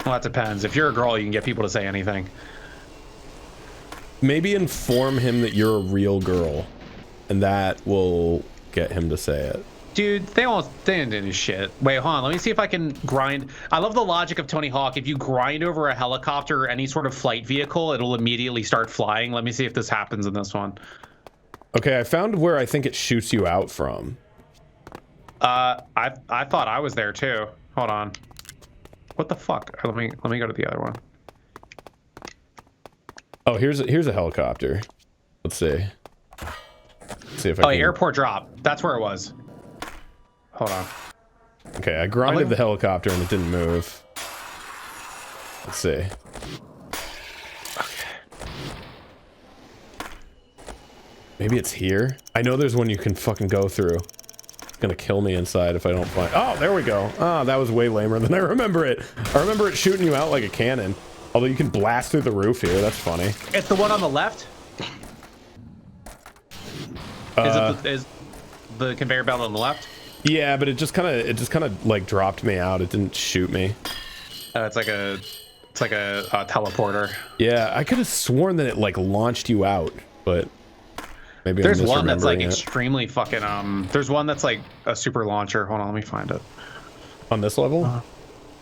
Well, that depends. If you're a girl, you can get people to say anything. Maybe inform him that you're a real girl, and that will get him to say it. Dude, they didn't do shit. Wait, hold on. Let me see if I can grind. I love the logic of Tony Hawk. If you grind over a helicopter or any sort of flight vehicle, it'll immediately start flying. Let me see if this happens in this one. Okay, I found where I think it shoots you out from. I thought I was there too. Hold on. What the fuck? Let me go to the other one. Oh, here's a helicopter. Let's see. Let's see if I can... airport drop. That's where it was. Hold on. Okay, I grinded the helicopter and it didn't move. Let's see. Okay. Maybe it's here? I know there's one you can fucking go through. It's gonna kill me inside if I don't find... Oh, there we go. Ah, that was way lamer than I remember it. I remember it shooting you out like a cannon. Although you can blast through the roof here. That's funny. It's the one on the left? Is the conveyor belt on the left? Yeah, but it just kind of like dropped me out. It didn't shoot me. It's like a teleporter. Yeah, I could have sworn that it like launched you out, but maybe there's I'm one that's like misremembering it. extremely fucking there's one that's like a super launcher. Hold on, let me find it. On this level?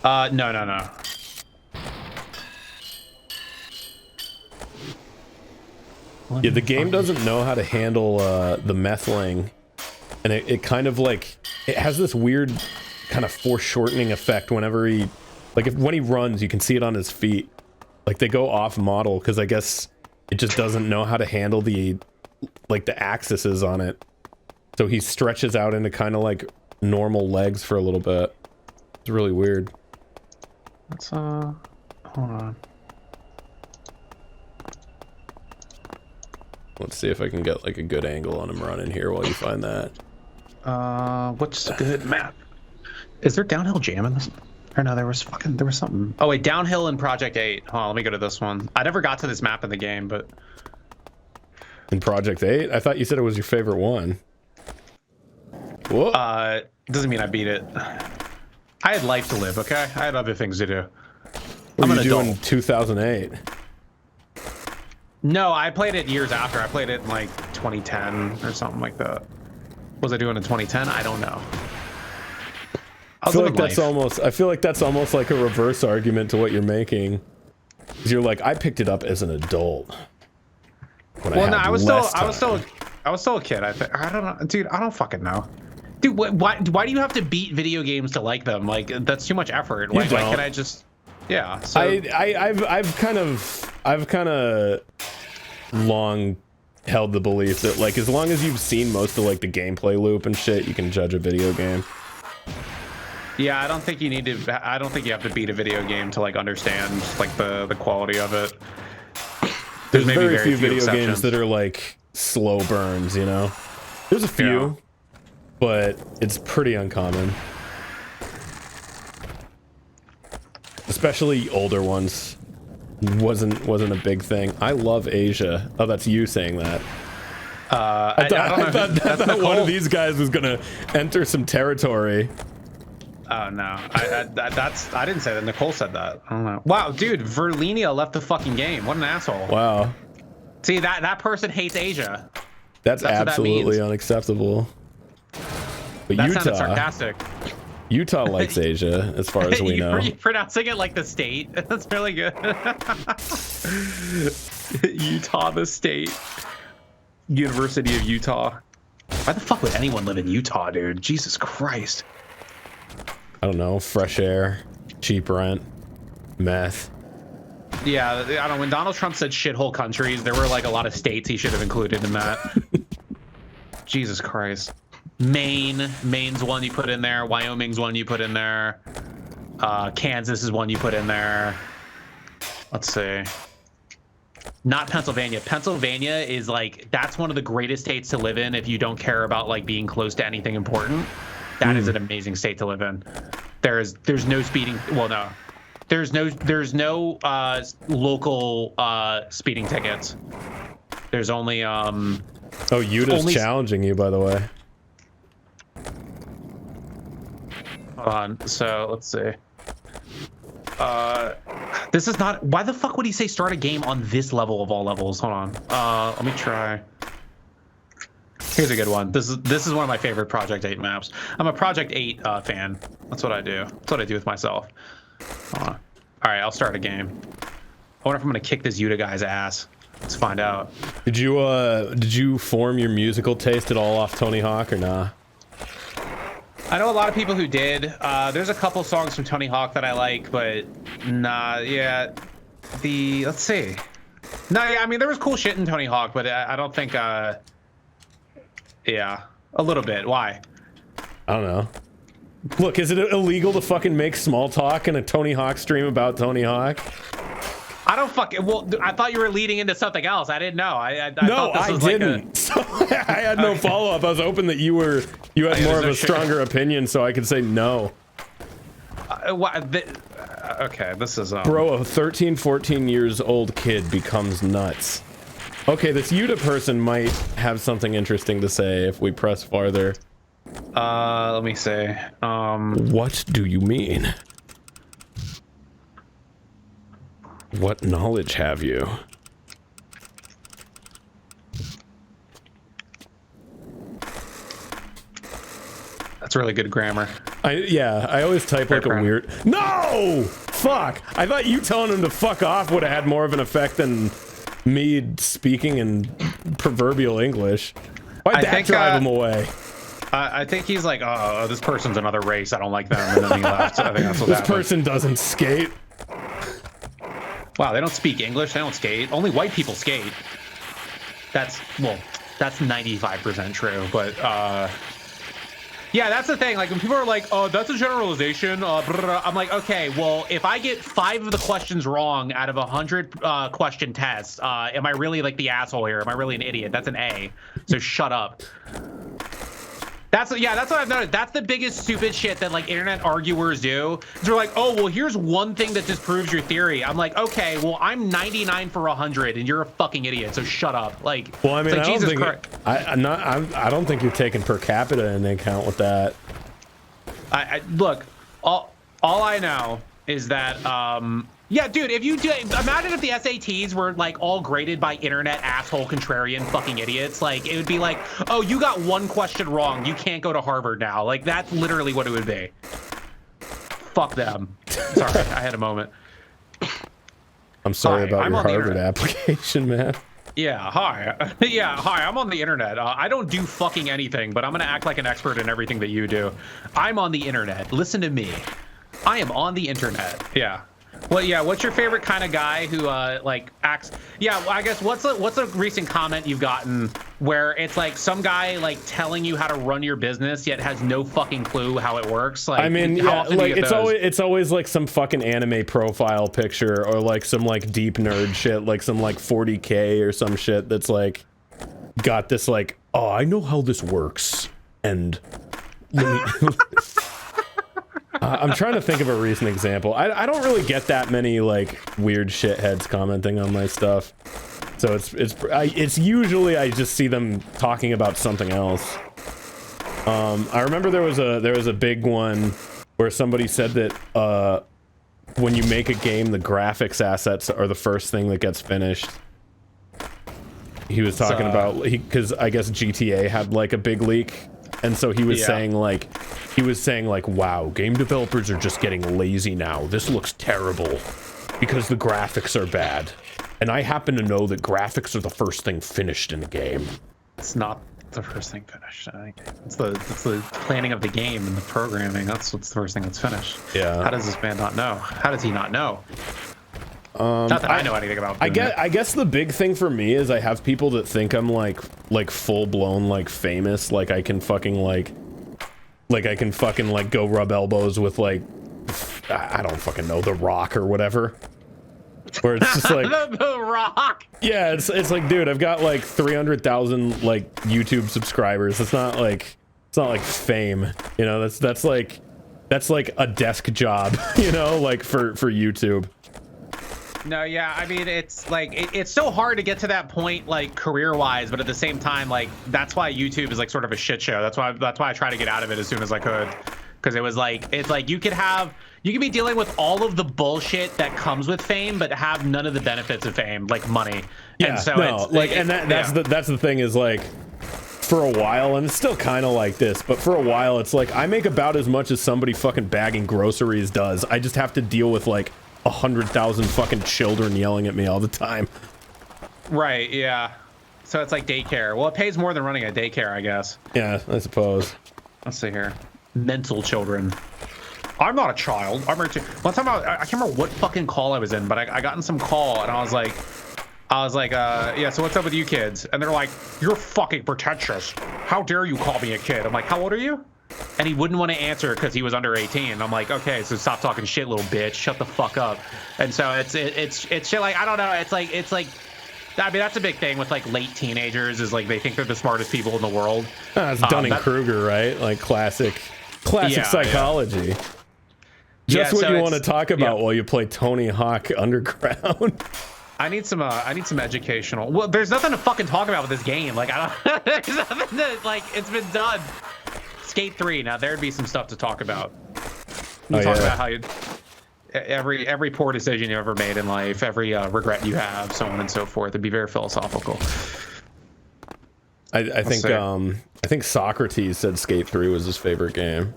No. Yeah, the game doesn't know how to handle the methling, and it kind of like it has this weird kind of foreshortening effect whenever he when he runs, you can see it on his feet, like they go off model because I guess it just doesn't know how to handle the axes on it, so he stretches out into kind of like normal legs for a little bit. It's really weird. Let's hold on. Let's see if I can get like a good angle on him running here while you find that. What's a good map? Is there downhill jam in this? Or no, there was something. Oh wait, downhill in Project 8. Hold on, let me go to this one. I never got to this map in the game, but in Project 8? I thought you said it was your favorite one. Whoa. Doesn't mean I beat it. I had life to live, okay? I had other things to do. What were you doing in 2008? No, I played it years after. I played it in like 2010 or something like that. What was I doing in 2010? I don't know. I feel like that's almost like a reverse argument to what you're making. 'Cause you're like, I picked it up as an adult. Well, no, I was still a kid. I don't know, dude. I don't fucking know, dude. Why do you have to beat video games to like them? Like that's too much effort. Why can't I just? Yeah. So I've kind of long held the belief that like as long as you've seen most of like the gameplay loop and shit, you can judge a video game. Yeah, I don't think you need to. I don't think you have to beat a video game to like understand like the quality of it. There's very few video games that are like slow burns, you know. There's a few, but it's pretty uncommon. Especially older ones. Wasn't a big thing. I love Asia. Oh, that's you saying that. I thought one of these guys was gonna enter some territory. Oh no, I didn't say that. Nicole said that. I don't know. Wow, dude, Verlinia left the fucking game. What an asshole. Wow. See, that person hates Asia. That's absolutely unacceptable. But that Utah, sounded sarcastic. Utah likes Asia, as far as we know. You're pronouncing it like the state. That's really good. Utah, the state. University of Utah. Why the fuck would anyone live in Utah, dude? Jesus Christ. I don't know. Fresh air, cheap rent, meth. Yeah, I don't know. When Donald Trump said shithole countries, there were like a lot of states he should have included in that. Jesus Christ. Maine's one you put in there. Wyoming's one you put in there. Kansas is one you put in there. Let's see. Not Pennsylvania. Pennsylvania is like, that's one of the greatest states to live in if you don't care about like being close to anything important. That is an amazing state to live in. There's no speeding. Well, no. There's no local speeding tickets. There's only Oh, Yuta's challenging you, by the way. Hold on. So let's see. This is not. Why the fuck would he say start a game on this level of all levels? Hold on. Let me try. Here's a good one. This is one of my favorite Project 8 maps. I'm a Project 8 fan. That's what I do. That's what I do with myself. Hold on. All right, I'll start a game. I wonder if I'm gonna kick this Yuta guy's ass. Let's find out. Did you form your musical taste at all off Tony Hawk or nah? I know a lot of people who did. There's a couple songs from Tony Hawk that I like, but nah, yeah. Let's see. No, yeah, I mean, there was cool shit in Tony Hawk, but I don't think, yeah, a little bit. Why? I don't know. Look, is it illegal to fucking make small talk in a Tony Hawk stream about Tony Hawk? I don't fucking. Well, I thought you were leading into something else. I didn't know. I no, thought this was I didn't. Like So I had no follow up. I was hoping that you had more of a stronger opinion, so I could say no. Okay, this is. Bro, a 13, 14 years old kid becomes nuts. Okay, this Yuta person might have something interesting to say if we press farther. Let me see. What do you mean? What knowledge have you? That's really good grammar. I always type like a weird. No! Fuck! I thought you telling him to fuck off would have had more of an effect than me speaking in proverbial English. Why'd that drive him away? I think he's like, oh, this person's another race. I don't like them. And then he left. I think that's what this person doesn't skate. Wow, they don't speak English. They don't skate. Only white people skate. That's 95% true. But yeah, that's the thing. Like when people are like, oh, that's a generalization. I'm like, okay, well, if I get 5 of the questions wrong out of 100 question tests, am I really like the asshole here? Am I really an idiot? That's an A. So shut up. That's what I've noticed. That's the biggest stupid shit that like internet arguers do. They're like, oh, well, here's one thing that disproves your theory. I'm like, okay, well, I'm 99 for 100 and you're a fucking idiot. So shut up. Like, well, I mean, like, I don't think you're taking per capita into account with that. Look, all I know is that, yeah, dude, imagine if the SATs were like all graded by internet asshole contrarian fucking idiots. Like it would be like, oh, you got one question wrong, you can't go to Harvard now. Like that's literally what it would be. Fuck them. Sorry, I had a moment. I'm sorry about your Harvard application, man. Yeah, hi. Yeah, hi, I'm on the internet. I don't do fucking anything, but I'm gonna act like an expert in everything that you do. I'm on the internet. Listen to me. I am on the internet. Yeah. Well, yeah. What's your favorite kind of guy who like acts? Yeah, well, I guess what's a recent comment you've gotten where it's like some guy like telling you how to run your business yet has no fucking clue how it works? Like, I mean, yeah, like it's always like some fucking anime profile picture or like some like deep nerd shit, like some like 40K or some shit that's like got this like, oh, I know how this works, and I'm trying to think of a recent example. I don't really get that many like weird shitheads commenting on my stuff, so it's usually I just see them talking about something else. I remember there was a big one where somebody said that when you make a game, the graphics assets are the first thing that gets finished. He was talking about because I guess GTA had like a big leak. And so he was saying like, wow, game developers are just getting lazy now. This looks terrible because the graphics are bad. And I happen to know that graphics are the first thing finished in a game. It's not the first thing finished. It's the planning of the game and the programming. That's what's the first thing that's finished. Yeah. How does this man not know? How does he not know? Not that I know anything about. I guess the big thing for me is I have people that think I'm like full blown like famous, like I can fucking like go rub elbows with like I don't fucking know, The Rock or whatever. Where it's just like the Rock. Yeah, it's like, dude, I've got like 300,000 like YouTube subscribers. It's not like fame, you know. That's like That's like a desk job, you know, like for YouTube. No, yeah, I mean, it's like it's so hard to get to that point, like career-wise, but at the same time, like that's why YouTube is like sort of a shit show. That's why I try to get out of it as soon as I could, because it was like it's like you could be dealing with all of the bullshit that comes with fame, but have none of the benefits of fame, like money. Yeah, and so no, it's like, and that's the thing is like, for a while, and it's still kind of like this, but for a while, it's like I make about as much as somebody fucking bagging groceries does. I just have to deal with like 100,000 fucking children yelling at me all the time. Right, yeah. So it's like daycare. Well, it pays more than running a daycare, I guess. Yeah, I suppose. Let's see here. Mental children. I'm not a child. I'm rich. One time I can't remember what fucking call I was in, but I got in some call and I was like, yeah, so what's up with you kids? And they're like, you're fucking pretentious. How dare you call me a kid? I'm like, how old are you? And he wouldn't want to answer because he was under 18. I'm like, okay, so stop talking shit, little bitch. Shut the fuck up. And so it's shit like, I don't know. It's like, I mean, that's a big thing with like late teenagers is like they think they're the smartest people in the world. It's Dunning-Kruger, right? Like classic psychology. Yeah. Just what so you want to talk about while you play Tony Hawk Underground. I need some educational. Well, there's nothing to fucking talk about with this game. Like I don't. There's nothing to, like it's been done. Skate 3. Now there'd be some stuff to talk about. You talk about how you every poor decision you ever made in life, every regret you have, so on and so forth. It'd be very philosophical. I think Socrates said Skate 3 was his favorite game.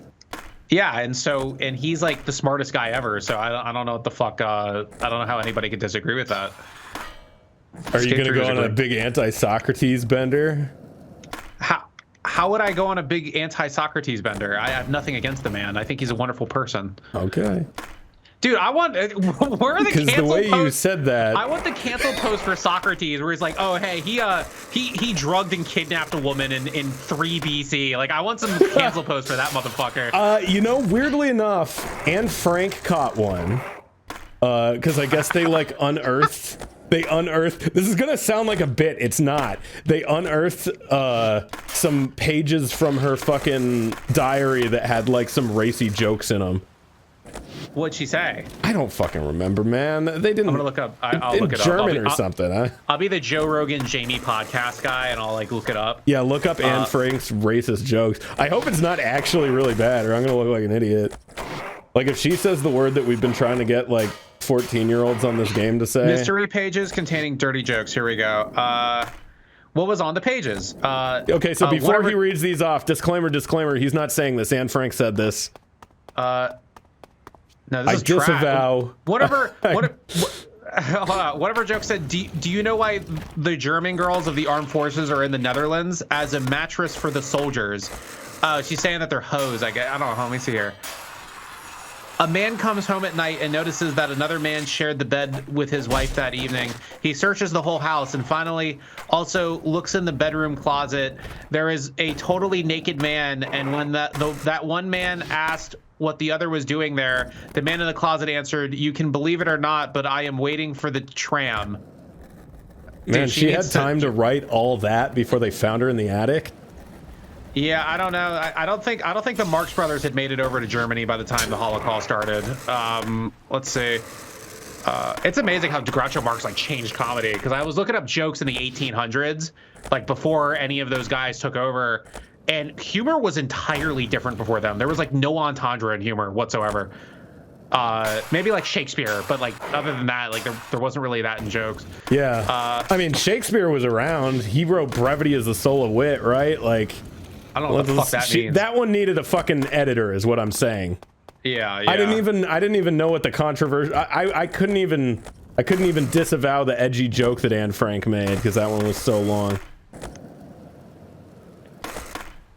Yeah, and he's like the smartest guy ever. So I don't know what the fuck. I don't know how anybody could disagree with that. Are you gonna go on a big anti-Socrates bender? How would I go on a big anti-Socrates bender? I have nothing against the man. I think he's a wonderful person. Okay. Dude, I want. Where are the cancel posts? Because the way you said that, I want the cancel post for Socrates, where he's like, "Oh, hey, he drugged and kidnapped a woman in 3 BC." Like, I want some cancel post for that motherfucker. You know, weirdly enough, Anne Frank caught one, because I guess they like unearthed. They unearthed. This is gonna sound like a bit. It's not. They unearthed some pages from her fucking diary that had like some racy jokes in them. What'd she say? I don't fucking remember, man. They didn't. I'm gonna look up. I'll look it up. German or something, huh? I'll be the Joe Rogan Jamie podcast guy, and I'll like look it up. Yeah, look up Anne Frank's racist jokes. I hope it's not actually really bad, or I'm gonna look like an idiot. Like if she says the word that we've been trying to get like 14-year-olds on this game to say. Mystery pages containing dirty jokes. Here we go. What was on the pages? Okay, so before he reads these off, disclaimer. He's not saying this. Anne Frank said this. No, this is disavow. Whatever joke said, do you know why the German girls of the armed forces are in the Netherlands as a mattress for the soldiers? She's saying that they're hoes. I don't know. Let me see here. A man comes home at night and notices that another man shared the bed with his wife that evening. He searches the whole house and finally also looks in the bedroom closet. There is a totally naked man, and when that one man asked what the other was doing there, the man in the closet answered, "You can believe it or not, but I am waiting for the tram." Man, she had time to write all that before they found her in the attic. Yeah, I don't know. I don't think the Marx Brothers had made it over to Germany by the time the Holocaust started. Let's see. It's amazing how Groucho Marx like changed comedy, because I was looking up jokes in the 1800s, like before any of those guys took over, and humor was entirely different before them. There was like no entendre in humor whatsoever. Maybe like Shakespeare, but like other than that, like there wasn't really that in jokes. Yeah. I mean, Shakespeare was around. He wrote brevity as the soul of wit, right? Like, I don't know what the fuck that means. That one needed a fucking editor, is what I'm saying. Yeah. I didn't even know what the controversy. I couldn't even disavow the edgy joke that Anne Frank made, because that one was so long.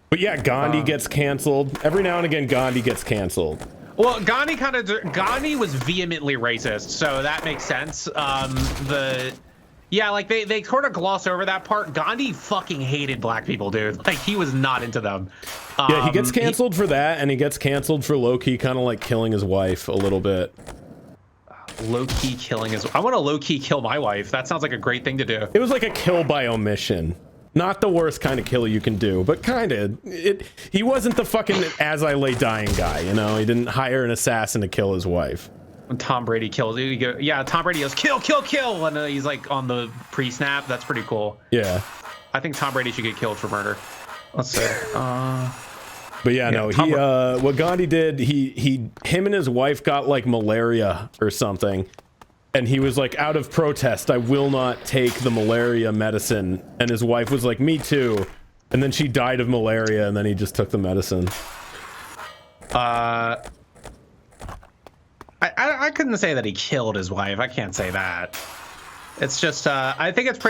But yeah, Gandhi gets canceled. Every now and again, Gandhi gets canceled. Well, Gandhi was vehemently racist, so that makes sense. Yeah, like they sort of gloss over that part. Gandhi fucking hated black people, dude. Like he was not into them. Yeah, he gets canceled for that, and he gets canceled for low-key kind of like killing his wife a little bit. Low-key killing his... I want to low-key kill my wife. That sounds like a great thing to do. It was like a kill by omission. Not the worst kind of kill you can do, but kind of. He wasn't the fucking as I lay dying guy, you know? He didn't hire an assassin to kill his wife. When Tom Brady kills you, Tom Brady goes, kill, kill, kill, and he's like on the pre-snap. That's pretty cool. Yeah. I think Tom Brady should get killed for murder. Let's see. But yeah, no, what Gandhi did, him and his wife got like malaria or something. And he was like, out of protest, I will not take the malaria medicine. And his wife was like, me too. And then she died of malaria, and then he just took the medicine. I couldn't say that he killed his wife. I can't say that. It's just, I think it'd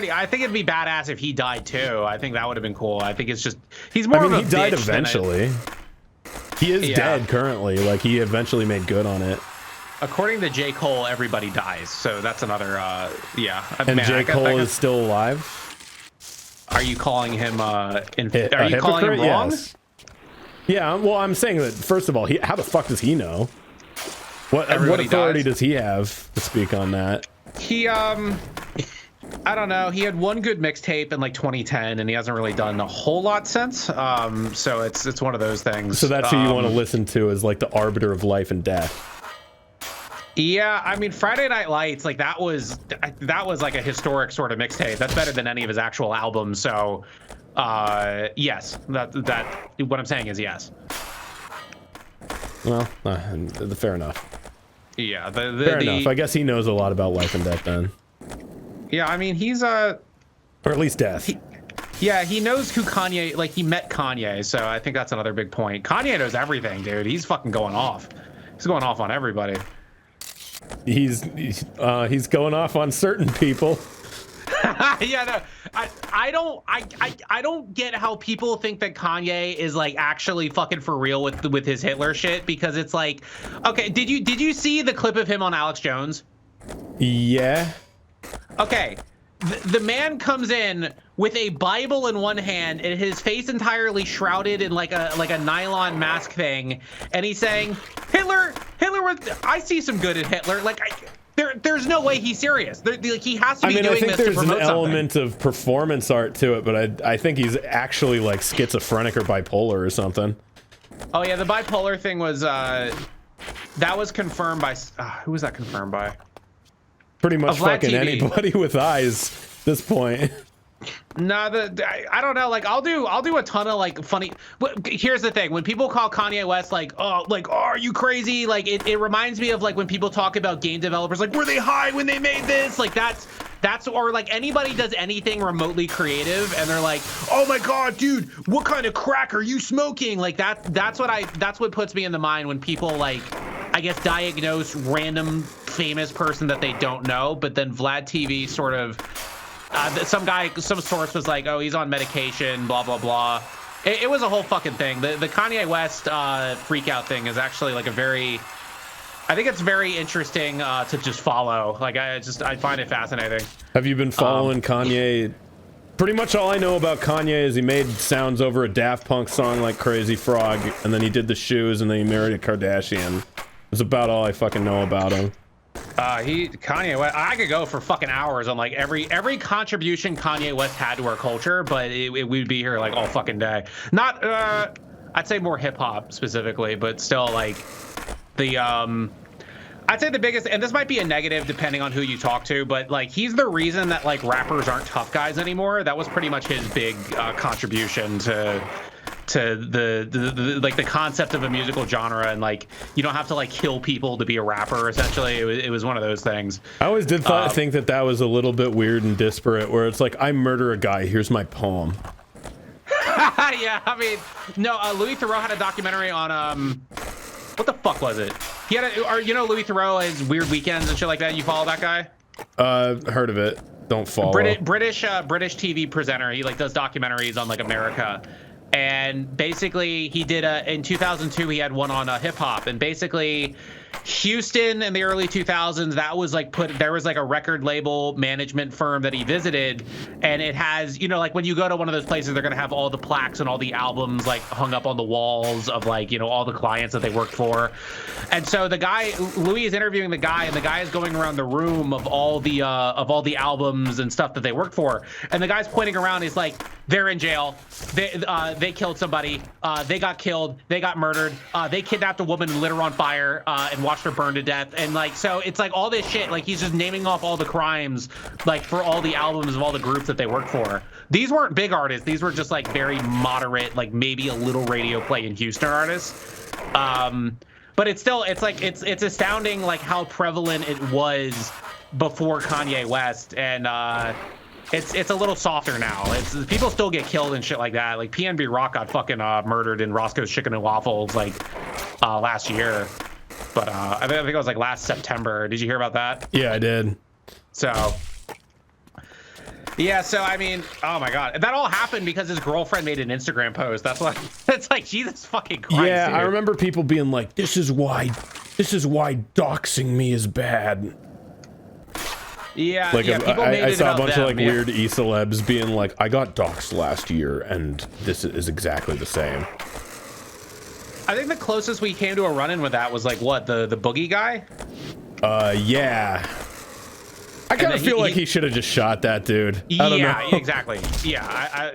be badass if he died too. I think that would have been cool. I think it's just, he's more of a bitch. He died eventually. He is dead currently. Like, he eventually made good on it. According to J. Cole, everybody dies. So that's another, And J. Cole is still alive? Are you calling him, are you calling him wrong? Yes. Yeah, well, I'm saying that, first of all, how the fuck does he know? What authority does he have to speak on that? He, I don't know. He had one good mixtape in like 2010, and he hasn't really done a whole lot since. So it's one of those things. So that's who you want to listen to as like the arbiter of life and death. Yeah, I mean, Friday Night Lights, like that was like a historic sort of mixtape. That's better than any of his actual albums. So, yes, that what I'm saying is yes. Well, fair enough. Yeah, fair enough. I guess he knows a lot about life and death then. Yeah, I mean, he's or at least death. He knows who Kanye, like he met Kanye, so I think that's another big point. Kanye knows everything, dude. He's fucking going off. He's going off on everybody. He's going off on certain people. Yeah, no, I don't get how people think that Kanye is like actually fucking for real with his Hitler shit, because it's like, okay, did you see the clip of him on Alex Jones? Yeah. Okay, the man comes in with a Bible in one hand and his face entirely shrouded in like a nylon mask thing, and he's saying Hitler was, I see some good in Hitler. Like there's no way he's serious. Like he has to be doing this to promote something. I think there's an element of performance art to it, but I think he's actually like schizophrenic or bipolar or something. Oh yeah, the bipolar thing was that was confirmed by who was that confirmed by? Pretty much fucking anybody with eyes at this point. No, I don't know. Like I'll do a ton of like funny. Here's the thing: when people call Kanye West like, oh, are you crazy? Like it reminds me of like when people talk about game developers, like were they high when they made this? Like that's or like anybody does anything remotely creative and they're like, oh my god, dude, what kind of crack are you smoking? Like that's what puts me in the mind when people like, I guess, diagnose random famous person that they don't know, but then Vlad TV sort of. Some source was like, oh, he's on medication, blah, blah, blah. It was a whole fucking thing. The Kanye West freak out thing is actually like I think it's very interesting to just follow. Like, I find it fascinating. Have you been following Kanye? Pretty much all I know about Kanye is he made sounds over a Daft Punk song like Crazy Frog, and then he did the shoes, and then he married a Kardashian. That's about all I fucking know about him. Kanye West, I could go for fucking hours on like every contribution Kanye West had to our culture, but we'd be here like all fucking day. Not I'd say more hip hop specifically, but still like the I'd say the biggest, and this might be a negative depending on who you talk to, but like he's the reason that like rappers aren't tough guys anymore. That was pretty much his big contribution to the like the concept of a musical genre, and like you don't have to like kill people to be a rapper. Essentially, it was one of those things. I always did think that was a little bit weird and disparate, where it's like, I murder a guy, here's my poem. Yeah, I mean, no, Louis Theroux had a documentary on what the fuck was it? He had Louis Theroux, his Weird Weekends and shit like that. You follow that guy? Heard of it. Don't follow. British TV presenter. He like does documentaries on like America. And basically he did in 2002 he had one on hip hop, and basically Houston in the early 2000s, that was like there was like a record label management firm that he visited, and it has, you know, like when you go to one of those places, they're gonna have all the plaques and all the albums like hung up on the walls of like, you know, all the clients that they worked for. And so the guy, Louis, is interviewing the guy, and the guy is going around the room of all the albums and stuff that they worked for, and the guy's pointing around. He's like, they're in jail, they killed somebody, they got killed, they got murdered, they kidnapped a woman and lit her on fire and watched her burn to death. And like, so it's like all this shit, like he's just naming off all the crimes like for all the albums of all the groups that they worked for. These weren't big artists, these were just like very moderate, like maybe a little radio play in Houston artists. But it's still, it's like it's astounding like how prevalent it was before Kanye West. And it's a little softer now. It's people still get killed and shit like that. Like PNB Rock got fucking murdered in Roscoe's Chicken and Waffles like last year. But I think it was like last September. Did you hear about that? Yeah, I did. So yeah, so I mean, oh my god, that all happened because his girlfriend made an Instagram post. That's why it's like, Jesus fucking Christ. Yeah, dude. I remember people being like, this is why doxing me is bad. Yeah, like yeah, people made I it saw a about bunch them, of like weird e-celebs being like, I got doxed last year and this is exactly the same. I think the closest we came to a run-in with that was like what, the boogie guy? Yeah. I kind of feel like he should have just shot that dude. I don't know. Exactly. Yeah,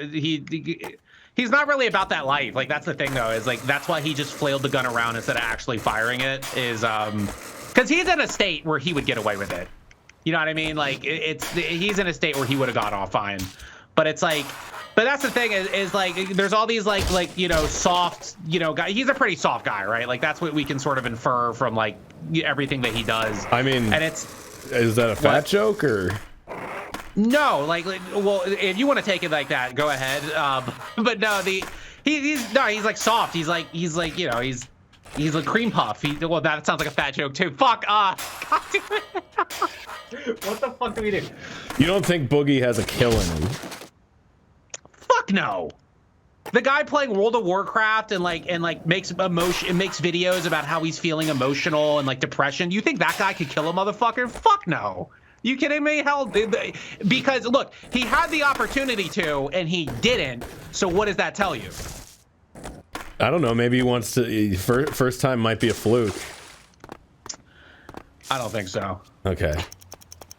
he's not really about that life. Like that's the thing though, is like that's why he just flailed the gun around instead of actually firing it. Is because he's in a state where he would get away with it. You know what I mean? Like he's in a state where he would have got off fine. But it's like, but that's the thing is like there's all these like you know soft, you know, guy. He's a pretty soft guy, right? Like that's what we can sort of infer from like everything that he does. I mean, and is that a fat joke or? No, like well, if you want to take it like that, go ahead. But no, he's like soft. He's like you know he's a cream puff. Well, that sounds like a fat joke too. Fuck. God damn it. What the fuck do we do? You don't think Boogie has a kill in him? Fuck no. The guy playing World of Warcraft and makes videos about how he's feeling emotional and like depression. You think that guy could kill a motherfucker? Fuck no. You kidding me? Hell, because look, he had the opportunity to and he didn't. So what does that tell you? I don't know. Maybe he wants to. First time might be a fluke. I don't think so. Okay.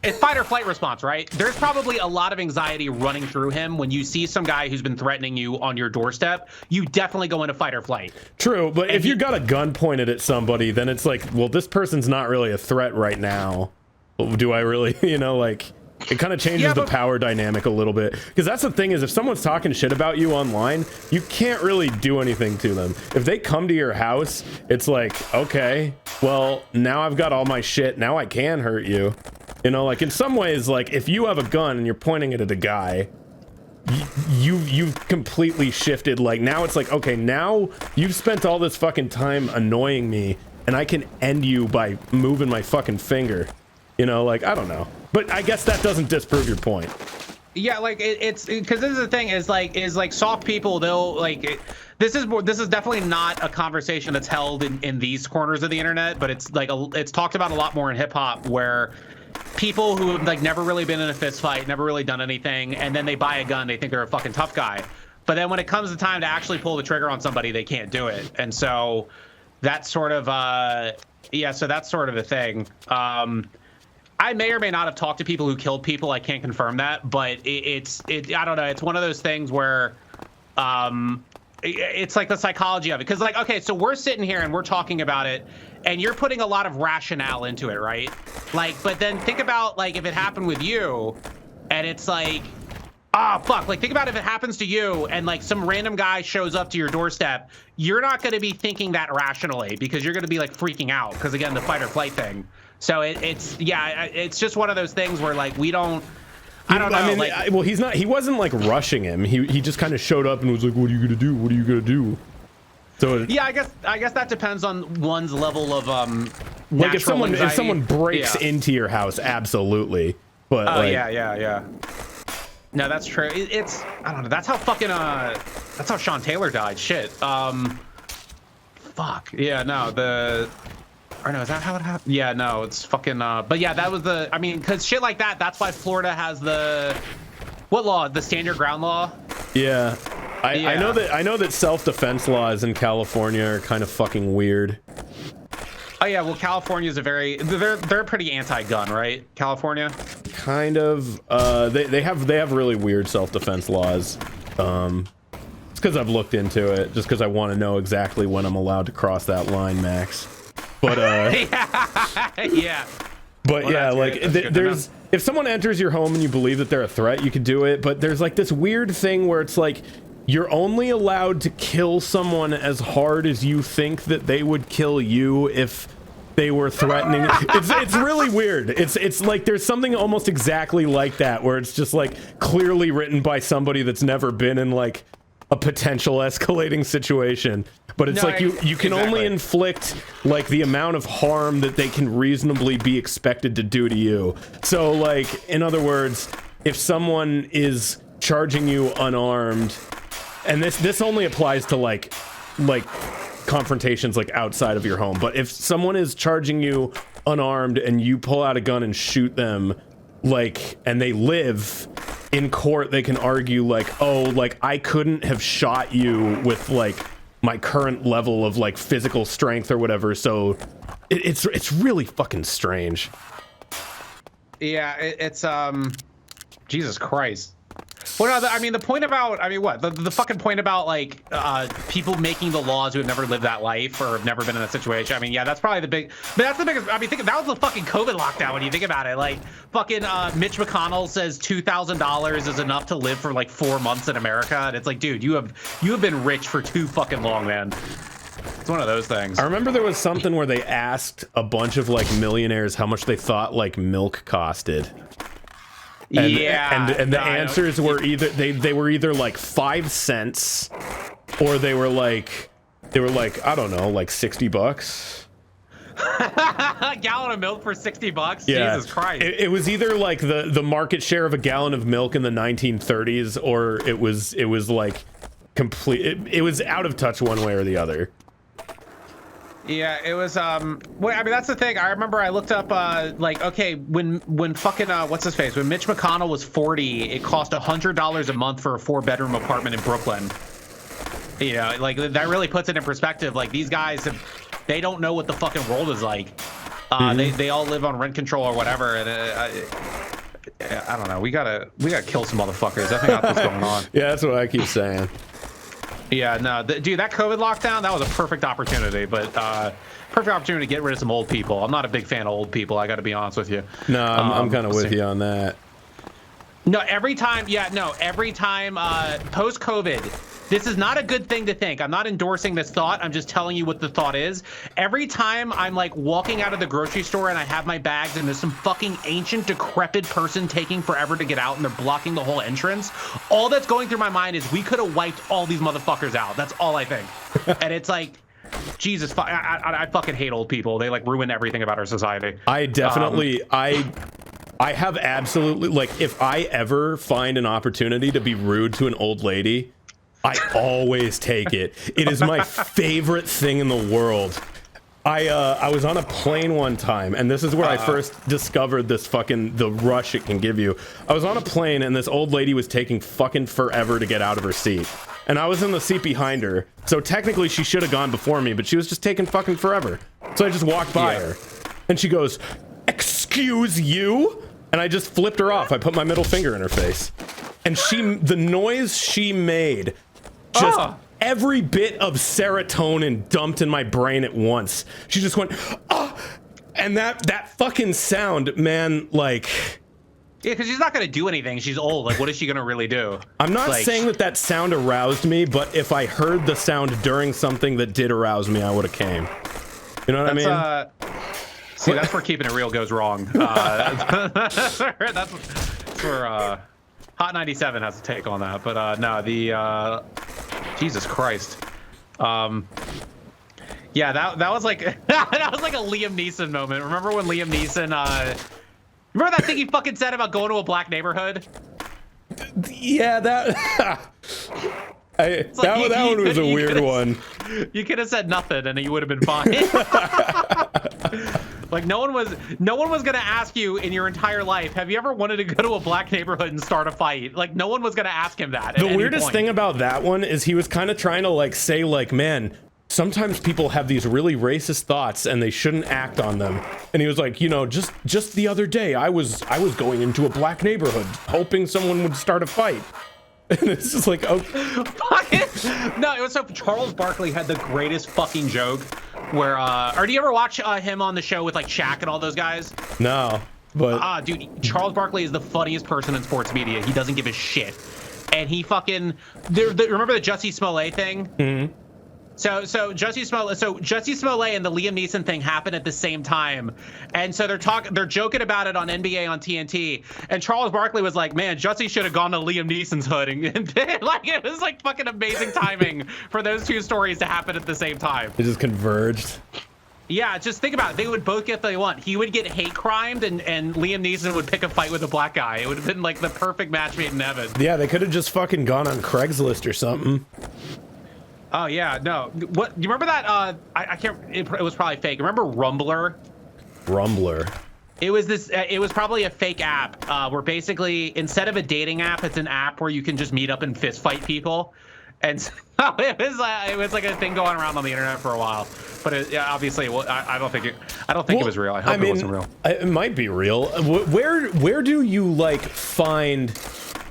It's fight or flight response, right? There's probably a lot of anxiety running through him when you see some guy who's been threatening you on your doorstep. You definitely go into fight or flight. True, but if you got a gun pointed at somebody, then it's like, well, this person's not really a threat right now. Do I really, you know, like, it kind of changes the power dynamic a little bit. Because that's the thing is, if someone's talking shit about you online, you can't really do anything to them. If they come to your house, it's like, okay, well, now I've got all my shit. Now I can hurt you. You know, like in some ways, like if you have a gun and you're pointing it at a guy, you've completely shifted. Like now it's like, okay, now you've spent all this fucking time annoying me and I can end you by moving my fucking finger. You know, like, I don't know. But I guess that doesn't disprove your point. Yeah, like it's because this is the thing is like soft people, they'll like this is definitely not a conversation that's held in these corners of the internet, but it's like it's talked about a lot more in hip hop where people who have like never really been in a fist fight, never really done anything, and then they buy a gun, they think they're a fucking tough guy. But then when it comes to time to actually pull the trigger on somebody, they can't do it. And so that's sort of yeah, so that's sort of the thing. I may or may not have talked to people who killed people. I can't confirm that, but it's I don't know. It's one of those things where it's like the psychology of it. Because like, okay, so we're sitting here and we're talking about it, and you're putting a lot of rationale into it, right? Like, but then think about like if it happened with you, and it's like, fuck. Like, think about if it happens to you, and like some random guy shows up to your doorstep. You're not going to be thinking that rationally because you're going to be like freaking out because again, the fight or flight thing. So it's just one of those things where like we don't. I don't know. I mean, like, well, he wasn't like rushing him. He just kind of showed up and was like, "What are you gonna do? What are you gonna do?" So yeah, I guess that depends on one's level of like if someone breaks into your house, absolutely. But like, yeah. No, that's true. It's I don't know. That's how fucking that's how Sean Taylor died. Shit. Fuck. Yeah. No. Or no, is that how it happened? Yeah, no, it's fucking. But yeah, that was the. I mean, because shit like that. That's why Florida has the. What law? The stand your ground law. Yeah. I know that self-defense laws in California are kind of fucking weird. Oh yeah, well California is a very they're pretty anti-gun, right? California. Kind of. They have really weird self-defense laws. It's because I've looked into it, just because I want to know exactly when I'm allowed to cross that line, Max. But yeah. But well, yeah, like there's if someone enters your home and you believe that they're a threat, you could do it. But there's like this weird thing where it's like you're only allowed to kill someone as hard as you think that they would kill you if they were threatening. It's really weird. It's like there's something almost exactly like that where it's just like clearly written by somebody that's never been in like a potential escalating situation. But it's like you can only inflict like the amount of harm that they can reasonably be expected to do to you. So like, in other words, if someone is charging you unarmed, and this only applies to like confrontations like outside of your home, but if someone is charging you unarmed and you pull out a gun and shoot them, like, and they live in court, they can argue like, oh, like I couldn't have shot you with like my current level of like physical strength or whatever. So it's really fucking strange. Yeah, it's Jesus Christ. Well, no, I mean the point about the fucking point about like people making the laws who have never lived that life or have never been in that situation. I mean, yeah, that's probably the big. But that's the biggest. I mean, that was the fucking COVID lockdown when you think about it. Like fucking Mitch McConnell says $2,000 is enough to live for like 4 months in America, and it's like, dude, you have been rich for too fucking long, man. It's one of those things. I remember there was something where they asked a bunch of like millionaires how much they thought like milk costed. And, yeah, and the answers were either they were either like 5 cents, or they were like I don't know, like $60. A gallon of milk for $60? Yeah. Jesus Christ! It was either like the market share of a gallon of milk in the 1930s, or it was like complete. It was out of touch one way or the other. Yeah, it was well, I mean that's the thing. I remember I looked up like, okay, when fucking what's his face, when Mitch McConnell was 40, it cost $100 a month for a 4-bedroom apartment in Brooklyn. You know, like that really puts it in perspective. Like these guys they don't know what the fucking world is like. They all live on rent control or whatever, and I don't know. We gotta kill some motherfuckers. I think that's what's going on. Yeah, that's what I keep saying. Yeah, no, dude, that COVID lockdown, that was a perfect opportunity, but perfect opportunity to get rid of some old people. I'm not a big fan of old people, I got to be honest with you. No, I'm kind of with you on that. No, every time post-COVID, this is not a good thing to think. I'm not endorsing this thought. I'm just telling you what the thought is. Every time I'm like walking out of the grocery store and I have my bags and there's some fucking ancient, decrepit person taking forever to get out and they're blocking the whole entrance, all that's going through my mind is we could have wiped all these motherfuckers out. That's all I think. And it's like, Jesus, I fucking hate old people. They like ruin everything about our society. I definitely, I have absolutely, like, if I ever find an opportunity to be rude to an old lady, I always take it. It is my favorite thing in the world. I was on a plane one time, and this is where I first discovered this fucking, the rush it can give you. I was on a plane, and this old lady was taking fucking forever to get out of her seat. And I was in the seat behind her, so technically she should have gone before me, but she was just taking fucking forever. So I just walked by her, and she goes, "Excuse you?" And I just flipped her off. I put my middle finger in her face. And the noise she made, just every bit of serotonin dumped in my brain at once. She just went, "Ah!" And that fucking sound, man, like... Yeah, because she's not going to do anything. She's old. Like, what is she going to really do? I'm not saying that sound aroused me, but if I heard the sound during something that did arouse me, I would have came. You know what I mean? See, that's where keeping it real goes wrong. That's where Hot 97 has a take on that. But no, the Jesus Christ. Yeah, that was like that was like a Liam Neeson moment. Remember when Liam Neeson remember that thing he fucking said about going to a black neighborhood? Yeah, that one was a weird one. You could have said nothing and you would have been fine. Like no one was gonna ask you in your entire life, have you ever wanted to go to a black neighborhood and start a fight? Like no one was gonna ask him that. The weirdest thing about that one is he was kind of trying to like say like, man, sometimes people have these really racist thoughts and they shouldn't act on them. And he was like, you know, just the other day I was going into a black neighborhood hoping someone would start a fight. And it's just like, oh. No, it was so Charles Barkley had the greatest fucking joke where, or do you ever watch him on the show with like Shaq and all those guys? No, but. Dude, Charles Barkley is the funniest person in sports media. He doesn't give a shit. And he fucking, remember the Jussie Smollett thing? Mm-hmm. So Jussie Smollett and the Liam Neeson thing happened at the same time, and so they're joking about it on NBA on TNT, and Charles Barkley was like, "Man, Jussie should have gone to Liam Neeson's hood," and like it was like fucking amazing timing for those two stories to happen at the same time. It just converged. Yeah, just think about it. They would both get what they want. He would get hate crimed, and Liam Neeson would pick a fight with a black guy. It would have been like the perfect match made in heaven. Yeah, they could have just fucking gone on Craigslist or something. Oh yeah, no. What you remember that? I can't. It was probably fake. Remember Rumbler? Rumbler. It was this. It was probably a fake app where basically instead of a dating app, it's an app where you can just meet up and fist fight people. And so it was like a thing going around on the internet for a while. But obviously, I don't think it was real. I hope it wasn't real. It might be real. Where do you like find?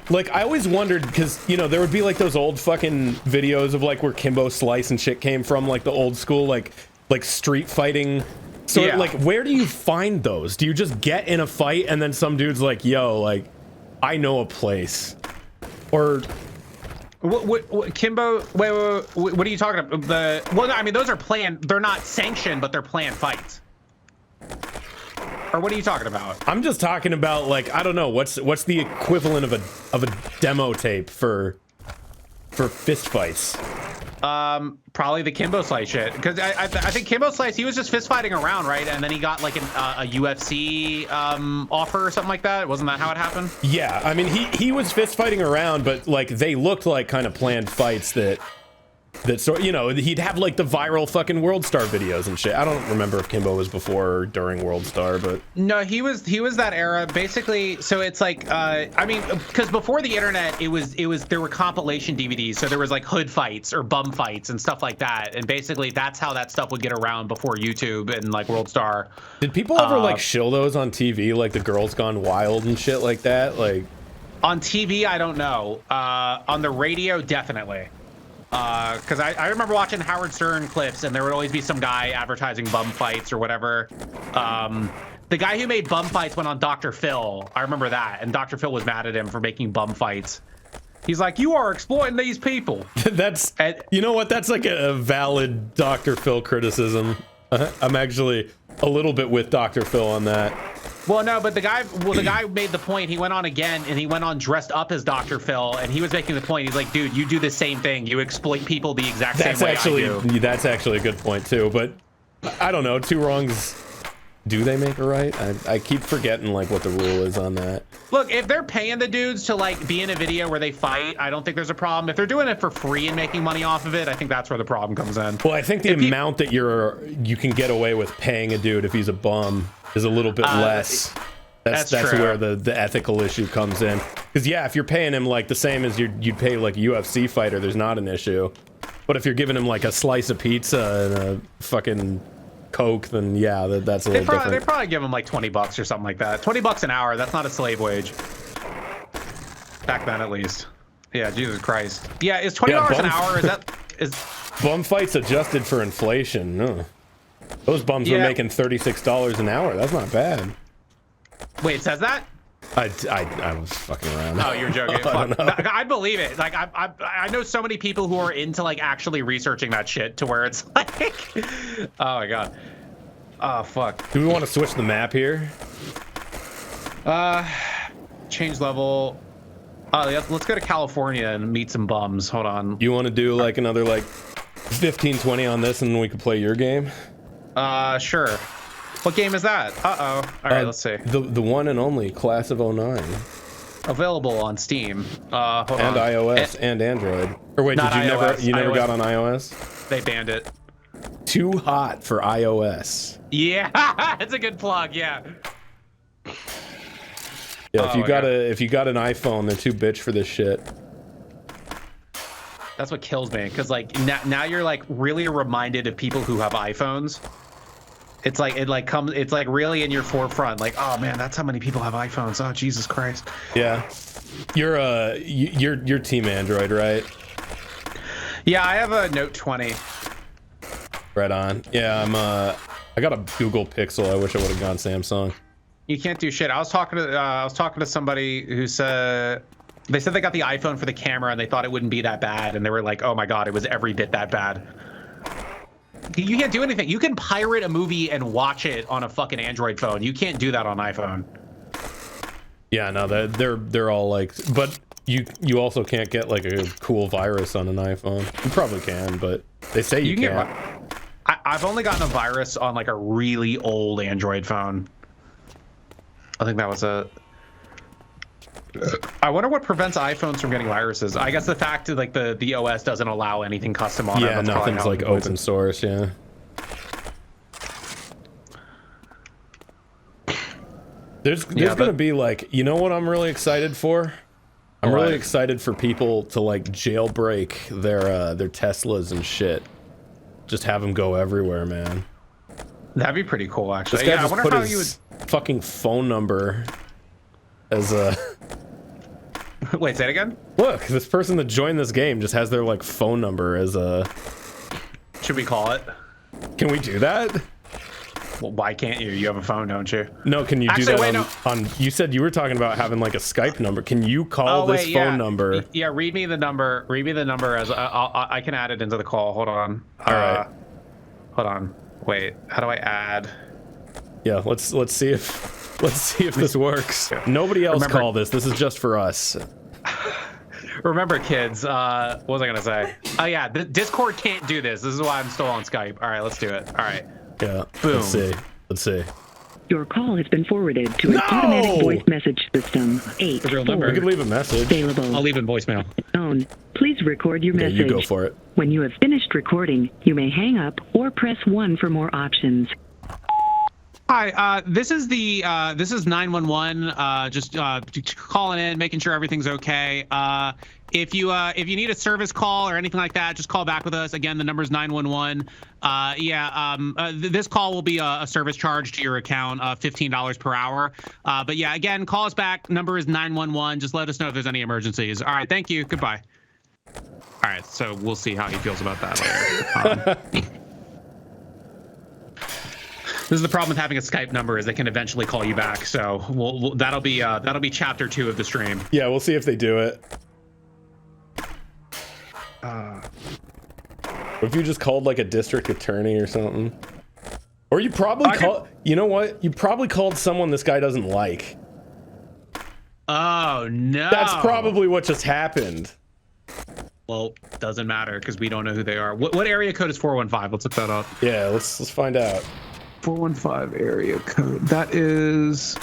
Like, I always wondered, because, you know, there would be, like, those old fucking videos of, like, where Kimbo Slice and shit came from, like, the old school, like street fighting. So, yeah. Like, where do you find those? Do you just get in a fight and then some dude's like, yo, like, I know a place? Or... What Kimbo, wait, what are you talking about? Well, I mean, those are planned, they're not sanctioned, but they're planned fights. Or what are you talking about? I'm just talking about, like, I don't know, what's the equivalent of a demo tape for fist fights? Probably the Kimbo Slice shit, because I think Kimbo Slice, he was just fist fighting around, right? And then he got like a UFC offer or something like that. Wasn't that how it happened? Yeah, I mean he was fist fighting around, but like they looked like kind of planned fights that sort, you know, he'd have like the viral fucking World Star videos and shit. I don't remember if Kimbo was before or during World Star, but no, he was that era basically. So it's like I mean, because before the internet, it was there were compilation DVDs, so there was like hood fights or bum fights and stuff like that, and basically that's how that stuff would get around before YouTube and like World Star. Did people ever like show those on TV, like the Girls Gone Wild and shit like that? Like on TV, I don't know. On the radio, definitely. Because I remember watching Howard Stern clips, and there would always be some guy advertising bum fights or whatever. The guy who made bum fights went on Dr. Phil. I remember that, and Dr. Phil was mad at him for making bum fights. He's like, "You are exploiting these people." That's, you know what? That's like a valid Dr. Phil criticism. I'm actually a little bit with Dr. Phil on that. Well, no, but the guy made the point. He went on again, and he went on dressed up as Dr. Phil, and he was making the point. He's like, dude, you do the same thing. You exploit people the exact same way I do. That's actually a good point, too. But I don't know. Two wrongs, do they make a right? I keep forgetting, like, what the rule is on that. Look, if they're paying the dudes to, like, be in a video where they fight, I don't think there's a problem. If they're doing it for free and making money off of it, I think that's where the problem comes in. Well, I think the amount that you can get away with paying a dude if he's a bum is a little bit less. That's where the ethical issue comes in. Because yeah, if you're paying him like the same as you'd pay like a UFC fighter, there's not an issue. But if you're giving him like a slice of pizza and a fucking Coke, then yeah, that's a little different. They probably give him like $20 or something like that. $20 an hour. That's not a slave wage. Back then, at least. Yeah, Jesus Christ. Yeah, is $20 an hour? Is bum fights adjusted for inflation? No. Those bums were making $36 an hour. That's not bad. Wait, it says that? I was fucking around. Oh, you're joking. I believe it. Like I know so many people who are into like actually researching that shit to where it's like, oh my god. Oh fuck. Do we want to switch the map here? Change level. Oh, yeah, let's go to California and meet some bums. Hold on. You want to do like another like 15, 20 on this, and then we can play your game? Sure. What game is that? All right, let's see. The one and only Class of 09. Available on Steam. Hold and on. iOS and Android. Or wait, did you iOS, never iOS. got on iOS? They banned it. too hot for iOS. Yeah, that's a good plug. Yeah. Yeah, if you got an iPhone, they're too bitch for this shit. That's what kills me, because like now you're like really reminded of people who have iPhones. It's like it's like really in your forefront. Like, oh man, that's how many people have iPhones. Oh Jesus Christ. Yeah, you're Team Android, right? Yeah, I have a Note 20. Right on. Yeah, I got a Google Pixel. I wish I would have gone Samsung. You can't do shit. I was talking to somebody who said they got the iPhone for the camera and they thought it wouldn't be that bad, and they were like, oh my god, it was every bit that bad. You can't do anything. You can pirate a movie and watch it on a fucking Android phone. You can't do that on iPhone. Yeah, no, they're all like, but you also can't get like a cool virus on an iPhone. You probably can, but they say you can't. I've only gotten a virus on like a really old Android phone. I think that was I wonder what prevents iPhones from getting viruses. I guess the fact that like the OS doesn't allow anything custom on it. Yeah, nothing's like open source. Yeah. There's gonna be like, you know what I'm really excited for? I'm really excited for people to like jailbreak their Teslas and shit. Just have them go everywhere, man. That'd be pretty cool, actually. Yeah, I wonder how you would fucking phone number as a. Wait, say it again. Look, this person that joined this game just has their like phone number as a. Should we call it? Can we do that? Well, why can't you? You have a phone, don't you? No, can you do that on? You said you were talking about having like a Skype number. Can you call this phone number? Yeah, read me the number. Read me the number as I can add it into the call. Hold on. All right. Hold on. Wait. How do I add? Yeah, let's see if this works. Nobody else call this. This is just for us. Remember, kids. What was I gonna say? Oh yeah, the Discord can't do this. This is why I'm still on Skype. All right, let's do it. All right. Yeah. Boom. Let's see. Your call has been forwarded to an automatic voice message system. 8 real number. We could leave a message. Available. I'll leave in voicemail. Phone. Please record your message. You go for it. When you have finished recording, you may hang up or press 1 for more options. Hi, this is 911. Just calling in, making sure everything's okay. If you need a service call or anything like that, just call back with us. Again, the number is 911. This call will be a service charge to your account, $15 per hour. But yeah, again, call us back. Number is 911. Just let us know if there's any emergencies. All right, thank you. Goodbye. All right, so we'll see how he feels about that later. This is the problem with having a Skype number, is they can eventually call you back. So that'll be chapter 2 of the stream. Yeah, we'll see if they do it. What if you just called like a district attorney or something? Or you probably you know what? You probably called someone this guy doesn't like. Oh no. That's probably what just happened. Well, doesn't matter because we don't know who they are. What area code is 415? Let's look that up. Yeah, let's find out. 415 area code. That is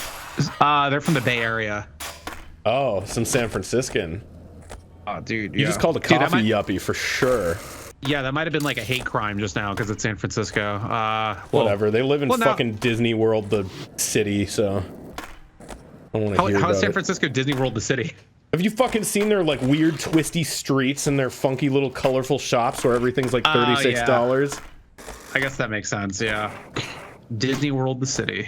they're from the Bay Area. Oh, some San Franciscan. Oh, dude, you just called a coffee yuppie for sure. Yeah, that might have been like a hate crime just now because it's San Francisco. Whatever. They live in fucking Disney World, the city, so I don't want to hear about How is San Francisco Disney World the city? Have you fucking seen their like weird twisty streets and their funky little colorful shops where everything's like $36? Yeah. I guess that makes sense, yeah. Disney World the city.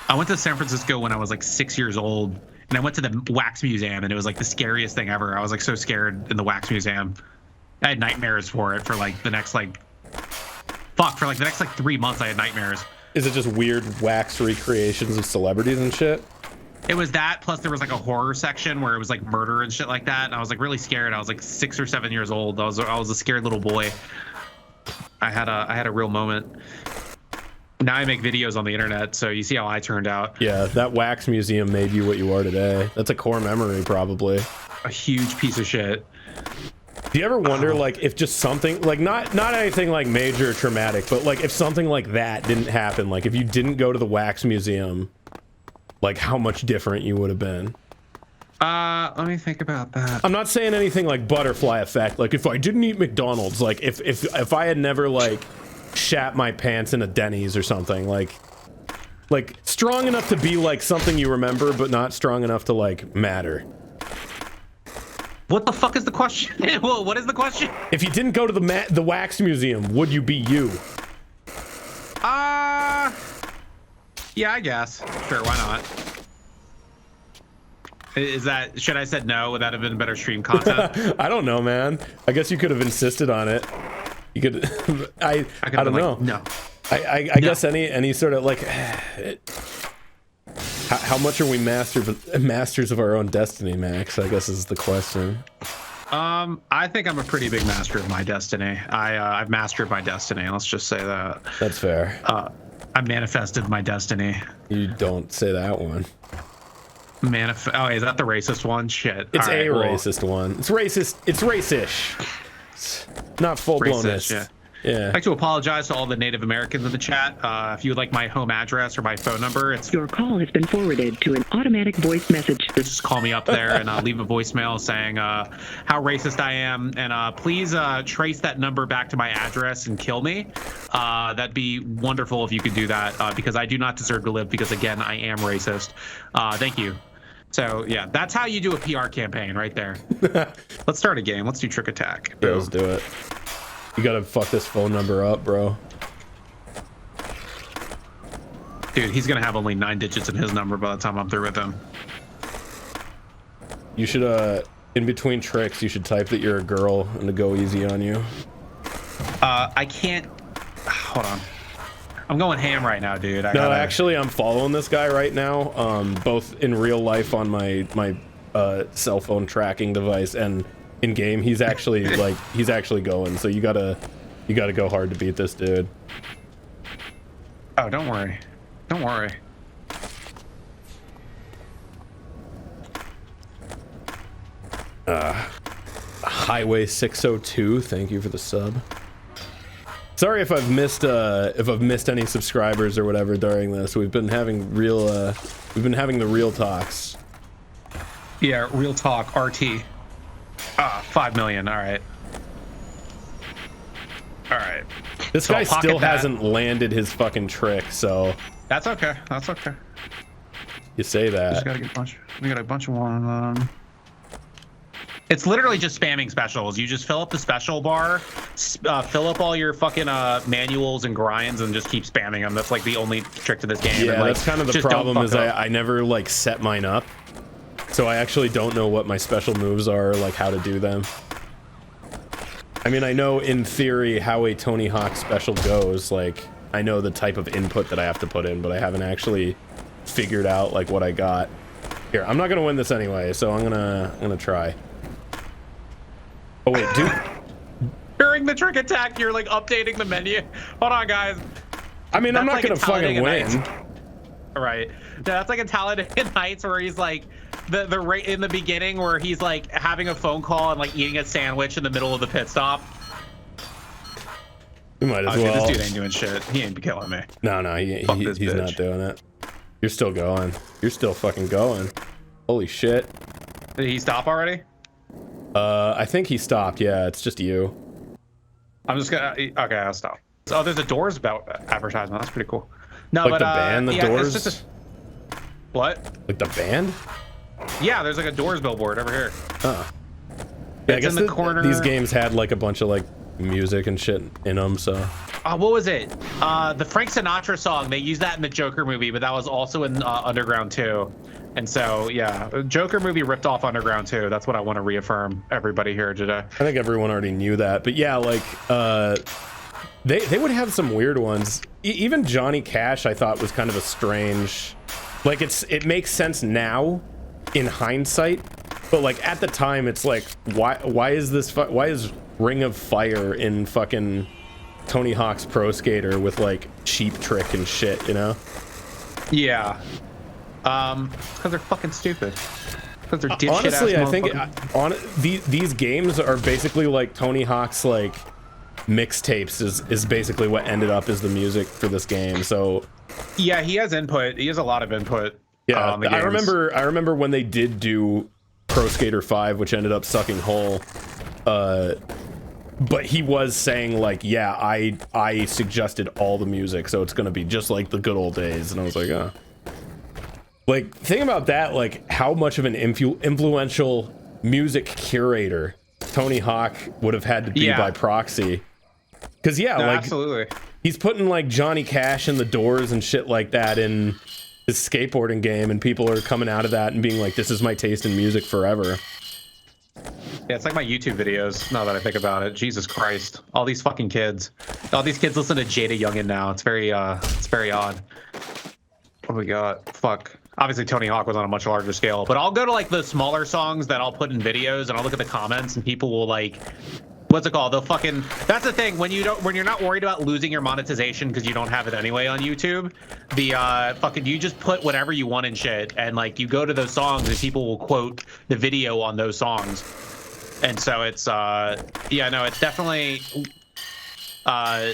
I went to San Francisco when I was like 6 years old, and I went to the Wax Museum, and it was like the scariest thing ever. I was like so scared in the Wax Museum. I had nightmares for it for like the next like 3 months. I had nightmares. Is it just weird wax recreations of celebrities and shit? It was that, plus there was like a horror section where it was like murder and shit like that, and I was like really scared. I was like 6 or 7 years old. I was a scared little boy. I had a real moment. Now I make videos on the internet, so you see how I turned out. Yeah, that wax museum made you what you are today. That's a core memory, probably. A huge piece of shit. Do you ever wonder, like, if just something, like, not anything, like, major or traumatic, but, like, if something like that didn't happen, like, if you didn't go to the wax museum, like, how much different you would have been? Let me think about that. I'm not saying anything like butterfly effect. Like if I didn't eat McDonald's, like if I had never like shat my pants in a Denny's or something, like strong enough to be like something you remember, but not strong enough to like matter. What the fuck is the question? Well, what is the question? If you didn't go to the wax museum, would you be you? Yeah, I guess. Sure, why not? Is that, should I said no? Would that have been better stream content? I don't know, man. I guess you could have insisted on it. You could. I don't know. Like, no. I guess any sort of like. How much are we masters of our own destiny, Max? I guess is the question. I think I'm a pretty big master of my destiny. I've mastered my destiny. Let's just say that. That's fair. I manifested my destiny. You don't say that one. Oh, is that the racist one? Shit. It's racist one. It's racist. It's racish. It's not full blown. Yeah. Yeah. I'd like to apologize to all the Native Americans in the chat. If you would like my home address or my phone number, it's Your call has been forwarded to an automatic voice message. just call me up there and leave a voicemail saying how racist I am, and please trace that number back to my address and kill me. That'd be wonderful if you could do that, because I do not deserve to live, because again, I am racist. Thank you. So yeah, that's how you do a PR campaign right there. Let's start a game. Let's do Trick Attack. Yeah, let's do it. You gotta fuck this phone number up, bro. Dude, he's gonna have only 9 digits in his number by the time I'm through with him. You should, in between tricks, you should type that you're a girl and to go easy on you. I can't. Hold on. I'm going ham right now, dude. Actually, I'm following this guy right now, both in real life on my cell phone tracking device and in game. He's actually he's actually going. So you gotta go hard to beat this dude. Oh, don't worry. Don't worry. Highway 602. Thank you for the sub. Sorry if I've missed any subscribers or whatever during this. We've been having the real talks. Yeah, real talk. RT. 5 million. All right. All right. This guy still hasn't landed his fucking trick, so that's okay. That's okay. You say that. Just gotta get a bunch. We got a bunch of one. It's literally just spamming specials. You just fill up the special bar, fill up all your fucking manuals and grinds, and just keep spamming them. That's like the only trick to this game. Yeah, and, like, that's kind of the problem is I never like set mine up, so I actually don't know what my special moves are, like how to do them. I mean, I know in theory how a Tony Hawk special goes. Like I know the type of input that I have to put in, but I haven't actually figured out like what I got. Here, I'm not gonna win this anyway, so I'm gonna try. Oh wait, dude. During the trick attack, you're like updating the menu. Hold on, guys. I mean, I'm not gonna fucking win. Right. That's like a Talladega Nights where he's like the right in the beginning where he's like having a phone call and like eating a sandwich in the middle of the pit stop. We might as well. Dude, this dude ain't doing shit. He ain't killing me. No, he's not doing it. You're still going. You're still fucking going. Holy shit. Did he stop already? I think he stopped. Yeah, it's just you. I'm just gonna. Okay, I'll stop. Oh, there's a Doors about advertisement. That's pretty cool. No, like but the band, the Doors. It's just what? Like the band? Yeah, there's like a Doors billboard over here. Oh. Yeah, I guess in the corner. These games had like a bunch of like music and shit in them. So. What was it? The Frank Sinatra song. They used that in the Joker movie, but that was also in Underground 2. And so, yeah, Joker movie ripped off Underground 2. That's what I want to reaffirm everybody here today. I think everyone already knew that, but yeah, like they would have some weird ones. Even Johnny Cash, I thought was kind of a strange. Like it makes sense now, in hindsight, but like at the time, it's like why is Ring of Fire in fucking Tony Hawk's Pro Skater with like Cheap Trick and shit, you know? Yeah. Because they're fucking stupid. Because they're dipshit honestly, ass I think these games are basically like Tony Hawk's like mixtapes is basically what ended up as the music for this game. So yeah, he has input. He has a lot of input. Yeah, I remember when they did do Pro Skater 5, which ended up sucking whole. But he was saying like, yeah, I suggested all the music, so it's gonna be just like the good old days. And I was like, oh. Like, think about that, like how much of an influential music curator Tony Hawk would have had to be by proxy. Because no, like absolutely, he's putting like Johnny Cash in the Doors and shit like that in his skateboarding game, and people are coming out of that and being like, this is my taste in music forever. Yeah, it's like my YouTube videos, now that I think about it. Jesus Christ. All these fucking kids. All these kids listen to Jada Youngin now. It's very odd. What do we got? Fuck. Obviously, Tony Hawk was on a much larger scale. But I'll go to, like, the smaller songs that I'll put in videos, and I'll look at the comments, and people will, like... What's it called? They'll fucking... That's the thing. When you're not worried about losing your monetization because you don't have it anyway on YouTube, you just put whatever you want in shit, and, like, you go to those songs, and people will quote the video on those songs. And so it's it's definitely I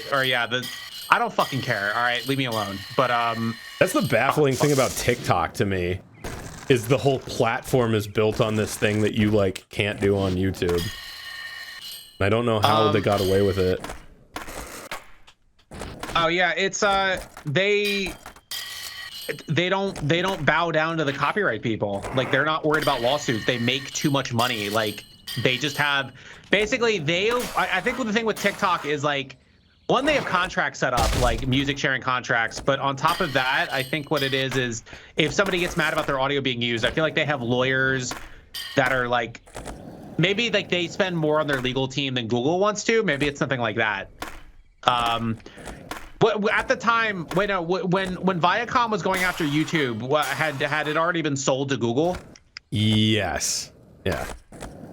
don't fucking care. All right, leave me alone. But that's the baffling thing about TikTok to me, is the whole platform is built on this thing that you like can't do on YouTube. I don't know how they got away with it. Oh yeah, it's they don't bow down to the copyright people. Like, they're not worried about lawsuits. They make too much money. Like, they just have, basically, I think the thing with TikTok is, like, one, they have contracts set up, like music sharing contracts, but on top of that, I think what it is if somebody gets mad about their audio being used, I feel like they have lawyers that are like, maybe like they spend more on their legal team than Google wants to. Maybe it's something like that. But at the time, when Viacom was going after YouTube, had it already been sold to Google? Yes. Yeah.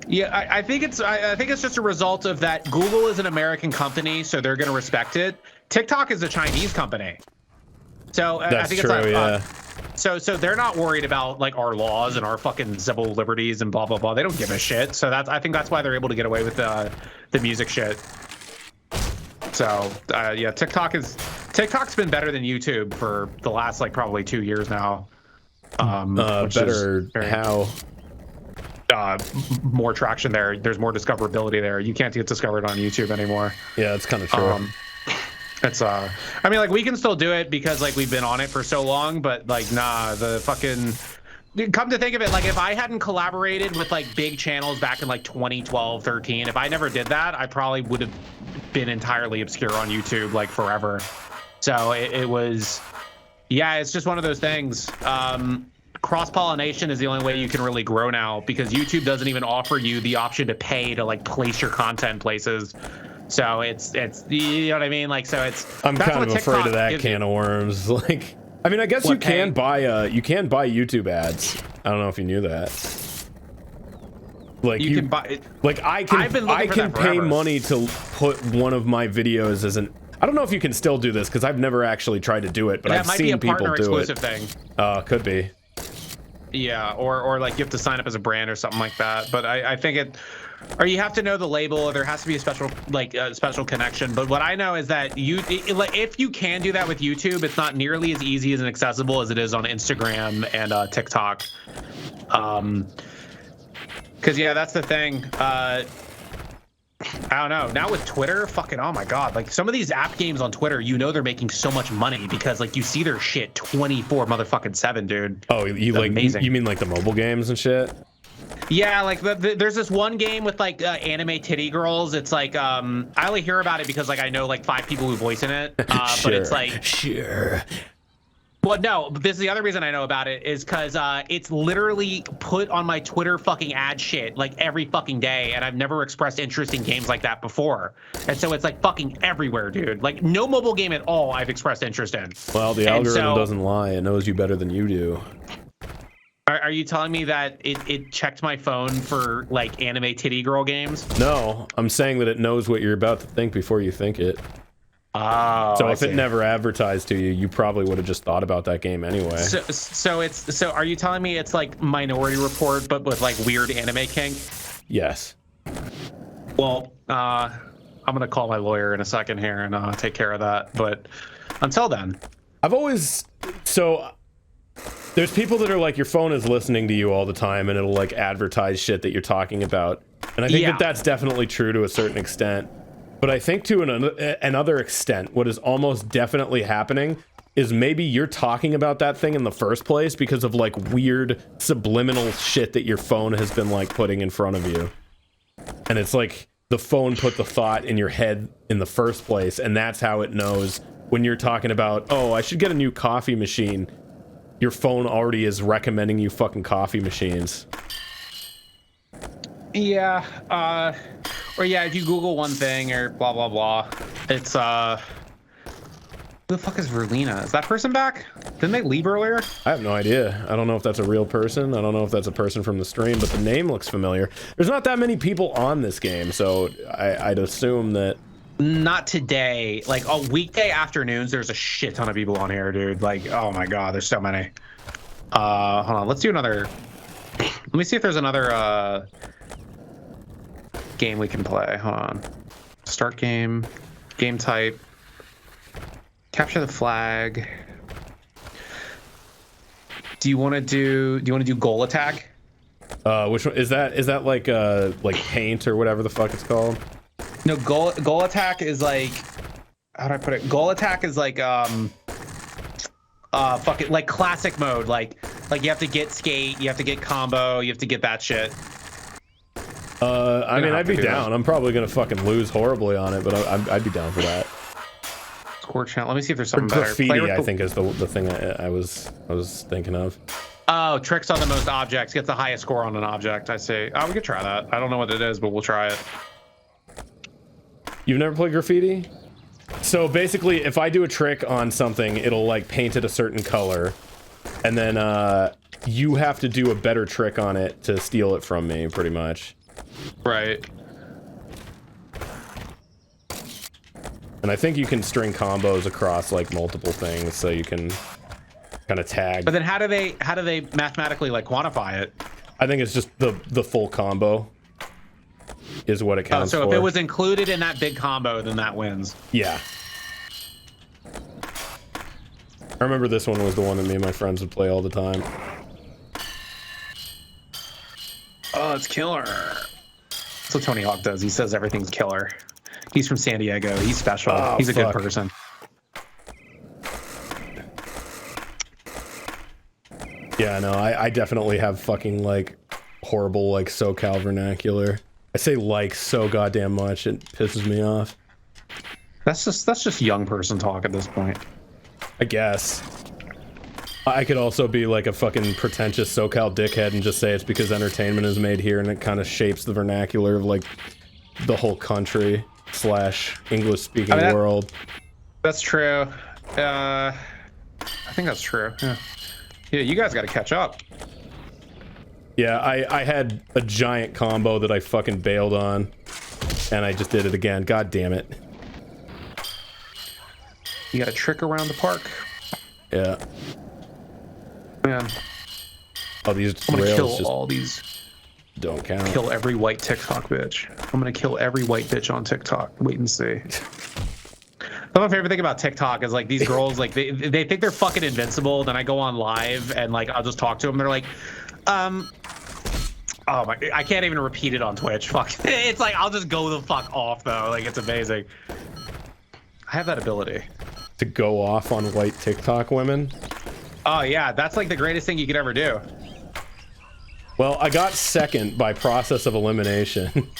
Yeah, I think it's just a result of that. Google is an American company, so they're going to respect it. TikTok is a Chinese company, so that's I think true, it's yeah. So they're not worried about like our laws and our fucking civil liberties and blah blah blah. They don't give a shit. So I think that's why they're able to get away with the music shit. So yeah, TikTok's been better than YouTube for the last like probably 2 years now. Better how? More traction there. There's more discoverability there. You can't get discovered on YouTube anymore. Yeah, that's kind of true. It's I mean, like, we can still do it because like we've been on it for so long, but like, nah, the fucking, come to think of it, like, if I hadn't collaborated with like big channels back in like 2012, 13, if I never did that, I probably would have been entirely obscure on YouTube like forever. So it was, yeah, it's just one of those things. Cross-pollination is the only way you can really grow now, because YouTube doesn't even offer you the option to pay to like place your content places. So it's you know what I mean? Like, so it's, I'm kind of afraid of that can of worms. Like, I mean, I guess you can buy YouTube ads. I don't know if you knew that. Like, you can buy, like, I can pay money to put one of my videos as an, I don't know if you can still do this because I've never actually tried to do it, but I've seen people do it. Thing. Could be. Yeah, or like you have to sign up as a brand or something like that. But I think or you have to know the label, or there has to be a special connection. But what I know is that if you can do that with YouTube, it's not nearly as easy and accessible as it is on Instagram and TikTok. Because yeah, that's the thing. I don't know. Now with Twitter, fucking, oh my god, like some of these app games on Twitter, you know, they're making so much money because like you see their shit 24/7, dude. Oh, you like amazing. You mean like the mobile games and shit? Yeah, like there's this one game with like anime titty girls. It's like I only hear about it because like I know like 5 people who voice in it. Sure, but it's like sure. Well, no, this is the other reason I know about it is because it's literally put on my Twitter fucking ad shit like every fucking day, and I've never expressed interest in games like that before. And so it's like fucking everywhere, dude. Like no mobile game at all I've expressed interest in. Well, the algorithm doesn't lie. It knows you better than you do. Are you telling me that it checked my phone for like anime titty girl games? No, I'm saying that it knows what you're about to think before you think it. Oh, so if it never advertised to you, you probably would have just thought about that game anyway. So are you telling me it's like Minority Report but with like weird anime kink? Yes. Well, I'm gonna call my lawyer in a second here and take care of that. But until then, I've always There's people that are like, your phone is listening to you all the time, and it'll like advertise shit that you're talking about. And I think that that's definitely true to a certain extent. But I think to another extent, what is almost definitely happening is maybe you're talking about that thing in the first place because of like weird subliminal shit that your phone has been like putting in front of you. And it's like the phone put the thought in your head in the first place, and that's how it knows when you're talking about, oh, I should get a new coffee machine. Your phone already is recommending you fucking coffee machines. Yeah, or yeah, if you Google one thing or blah blah blah, it's who the fuck is Verlina? Is that person back? Didn't they leave earlier? I have no idea. I don't know if that's a real person. I don't know if that's a person from the stream, but the name looks familiar. There's not that many people on this game, so I'd assume that. Not today. Like, weekday afternoons, there's a shit ton of people on here, dude. Like, oh my god, there's so many. Hold on, let's do another. Let me see if there's another game we can play. Hold on. Start game. Game type. Capture the flag. Do you want to do goal attack? Which one is that? Is that like paint or whatever the fuck it's called? No, goal attack is like, how do I put it? Goal attack is like fuck it, like classic mode, like you have to get skate, you have to get combo, you have to get that shit. I mean, I'd be down. I'm probably gonna fucking lose horribly on it, but I'd be down for that. Score channel. Let me see if there's something better. Graffiti, I think, is the thing I was thinking of. Oh, tricks on the most objects, gets the highest score on an object. I see. Oh, we could try that. I don't know what it is, but we'll try it. You've never played Graffiti? So basically, if I do a trick on something, it'll like paint it a certain color, and then you have to do a better trick on it to steal it from me, pretty much. Right. And I think you can string combos across like multiple things, so you can kind of tag. But then how do they mathematically like quantify it? I think it's just the full combo is what it counts for. So if it was included in that big combo, then that wins. Yeah. I remember this one was the one that me and my friends would play all the time. Oh, it's killer. That's what Tony Hawk does. He says everything's killer. He's from San Diego. He's special. Oh, he's a fuck. good person. Yeah, no, I definitely have fucking like horrible like SoCal vernacular. I say like so goddamn much, it pisses me off. That's just young person talk at this point. I guess. I could also be like a fucking pretentious SoCal dickhead and just say it's because entertainment is made here and it kind of shapes the vernacular of like the whole country / English speaking world. That's true. I think that's true. Yeah, you guys got to catch up. Yeah, I had a giant combo that I fucking bailed on, and I just did it again. God damn it. You got a trick around the park. Yeah. Man. Oh, these I'm gonna rails kill just all these. don't count. Kill every white TikTok bitch. I'm gonna kill every white bitch on TikTok. Wait and see. My favorite thing about TikTok is like these girls, like they think they're fucking invincible. Then I go on live and like I'll just talk to them. They're like, oh my, I can't even repeat it on Twitch. Fuck. It's like I'll just go the fuck off though. Like it's amazing. I have that ability To go off on white TikTok women? Oh yeah, that's like the greatest thing you could ever do. Well, I got second by process of elimination.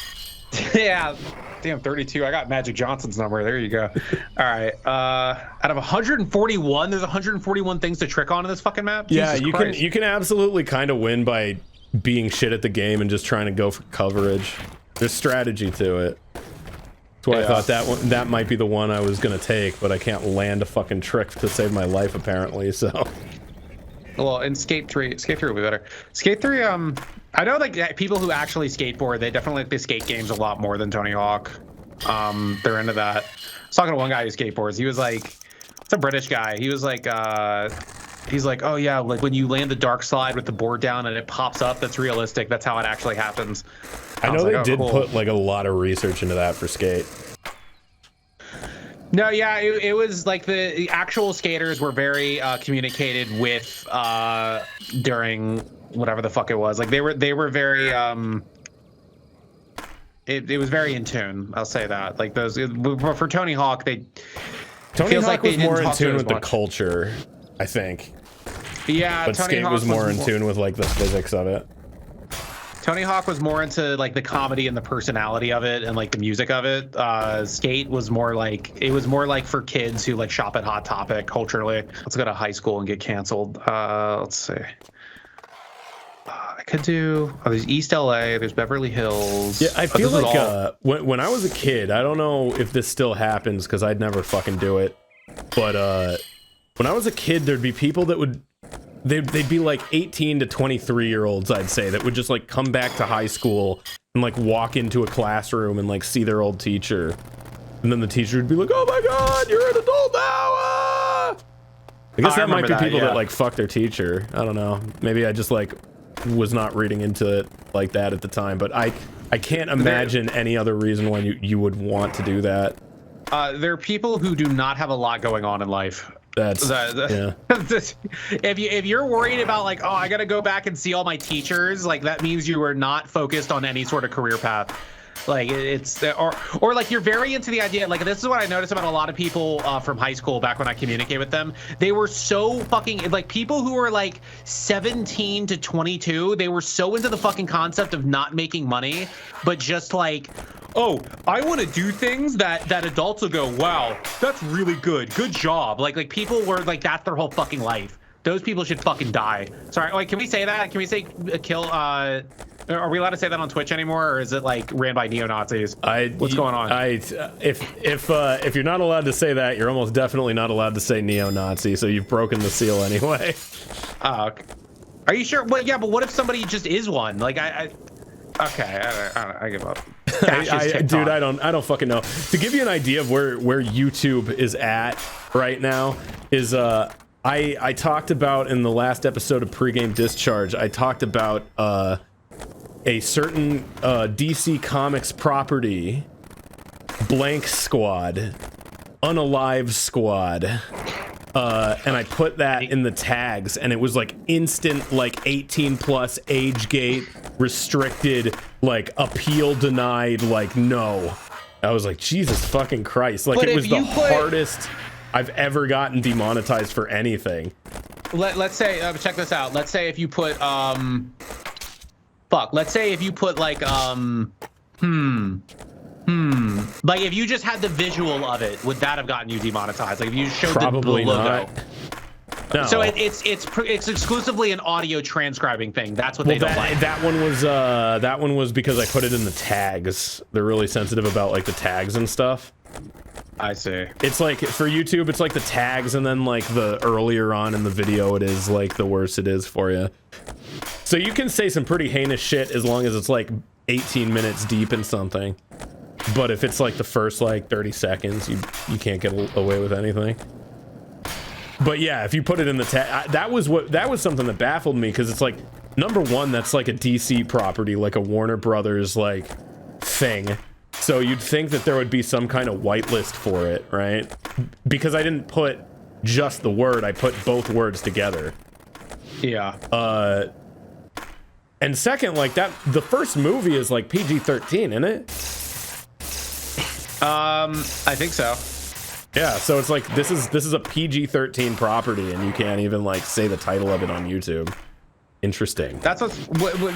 Yeah. Damn, 32. I got Magic Johnson's number. There you go. All right. Out of 141, there's 141 things to trick on in this fucking map. Yeah, Jesus you can absolutely kind of win by being shit at the game and just trying to go for coverage. There's strategy to it. That's why I thought that might be the one I was gonna take, but I can't land a fucking trick to save my life apparently. So. Well, in Skate 3 will be better. Skate 3, I know like people who actually skateboard, they definitely like the skate games a lot more than Tony Hawk. They're into that. I was talking to one guy who skateboards. He was like, it's a British guy. He was like, he's like, oh yeah, like when you land the dark slide with the board down and it pops up, that's realistic. That's how it actually happens. I know they did put like a lot of research into that for skate. No, yeah, it was like the actual skaters were very communicated with during whatever the fuck it was. Like they were very it was very in tune. I'll say that. Like those for Tony Hawk, Tony feels Hawk like they was more didn't in talk to tune it with as the much. culture, I think. Yeah, But Tony Skate Hawk was more in tune with like the physics of it. Tony Hawk was more into like the comedy and the personality of it and like the music of it. Skate was more like for kids who like shop at Hot Topic culturally. Let's go to high school and get canceled. Let's see. I could do. Oh, there's East LA. There's Beverly Hills. Yeah, I feel like when I was a kid, I don't know if this still happens because I'd never fucking do it. But when I was a kid, there'd be people that would. They'd be like 18 to 23-year-olds, I'd say, that would just like come back to high school and like walk into a classroom and like see their old teacher. And then the teacher would be like, "Oh my God, you're an adult now!" I guess that might be people that like fuck their teacher. I don't know. Maybe I just like was not reading into it like that at the time. But I can't imagine any other reason why you would want to do that. There are people who do not have a lot going on in life. Yeah. If you're worried about like, oh, I gotta go back and see all my teachers, like that means you are not focused on any sort of career path. Like it's or like you're very into the idea. Like this is what I noticed about a lot of people from high school back when I communicate with them. They were so fucking like people who were like 17 to 22. They were so into the fucking concept of not making money, but just like, oh, I want to do things that adults will go, wow, that's really good. Good job. Like people were like, that's their whole fucking life. Those people should fucking die. Sorry, like, can we say that? Can we say kill? Are we allowed to say that on Twitch anymore, or is it like ran by neo-Nazis? What's going on? If you're not allowed to say that, you're almost definitely not allowed to say neo-Nazi. So you've broken the seal anyway. Okay. Are you sure? Well, yeah, but what if somebody just is one? Like I give up. Dude, I don't fucking know. To give you an idea of where YouTube is at right now is I talked about in the last episode of Pregame Discharge, I talked about a certain DC Comics property, Blank Squad, Unalive Squad, and I put that in the tags, and it was like instant, like 18 plus, age gate, restricted, like appeal denied, like no. I was like, Jesus fucking Christ. Like, it was the hardest I've ever gotten demonetized for anything. Let's say, check this out. Let's say if you put, let's say if you put like, like if you just had the visual of it, would that have gotten you demonetized? Like if you showed the logo? Not. No. So it's exclusively an audio transcribing thing. That's what they don't like. That one was because I put it in the tags. They're really sensitive about like the tags and stuff. I see. It's like for YouTube, it's like the tags, and then like the earlier on in the video, it is like the worse it is for you. So you can say some pretty heinous shit as long as it's like 18 minutes deep in something. But if it's like the first like 30 seconds, you can't get away with anything. But yeah, if you put it in the tag, that was something that baffled me, because it's like, number one, that's like a DC property, like a Warner Brothers like thing. So you'd think that there would be some kind of whitelist for it, right? Because I didn't put just the word, I put both words together. Yeah. And second, like that, the first movie is like PG-13, isn't it? I think so. Yeah, so it's like this is a PG-13 property, and you can't even like say the title of it on YouTube. Interesting. That's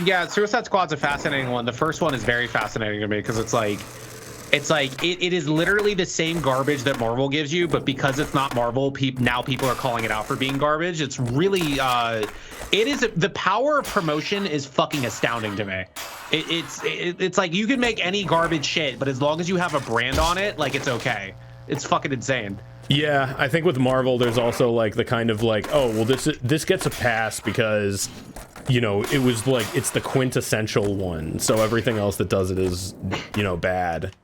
yeah, Suicide Squad's a fascinating one. The first one is very fascinating to me because it is literally the same garbage that Marvel gives you, but because it's not Marvel, now people are calling it out for being garbage. It's really the power of promotion is fucking astounding to me. It's like you can make any garbage shit, but as long as you have a brand on it, like it's okay. It's fucking insane. Yeah, I think with Marvel, there's also like the kind of like, oh, well, this gets a pass because, you know, it was like, it's the quintessential one. So everything else that does it is, you know, bad.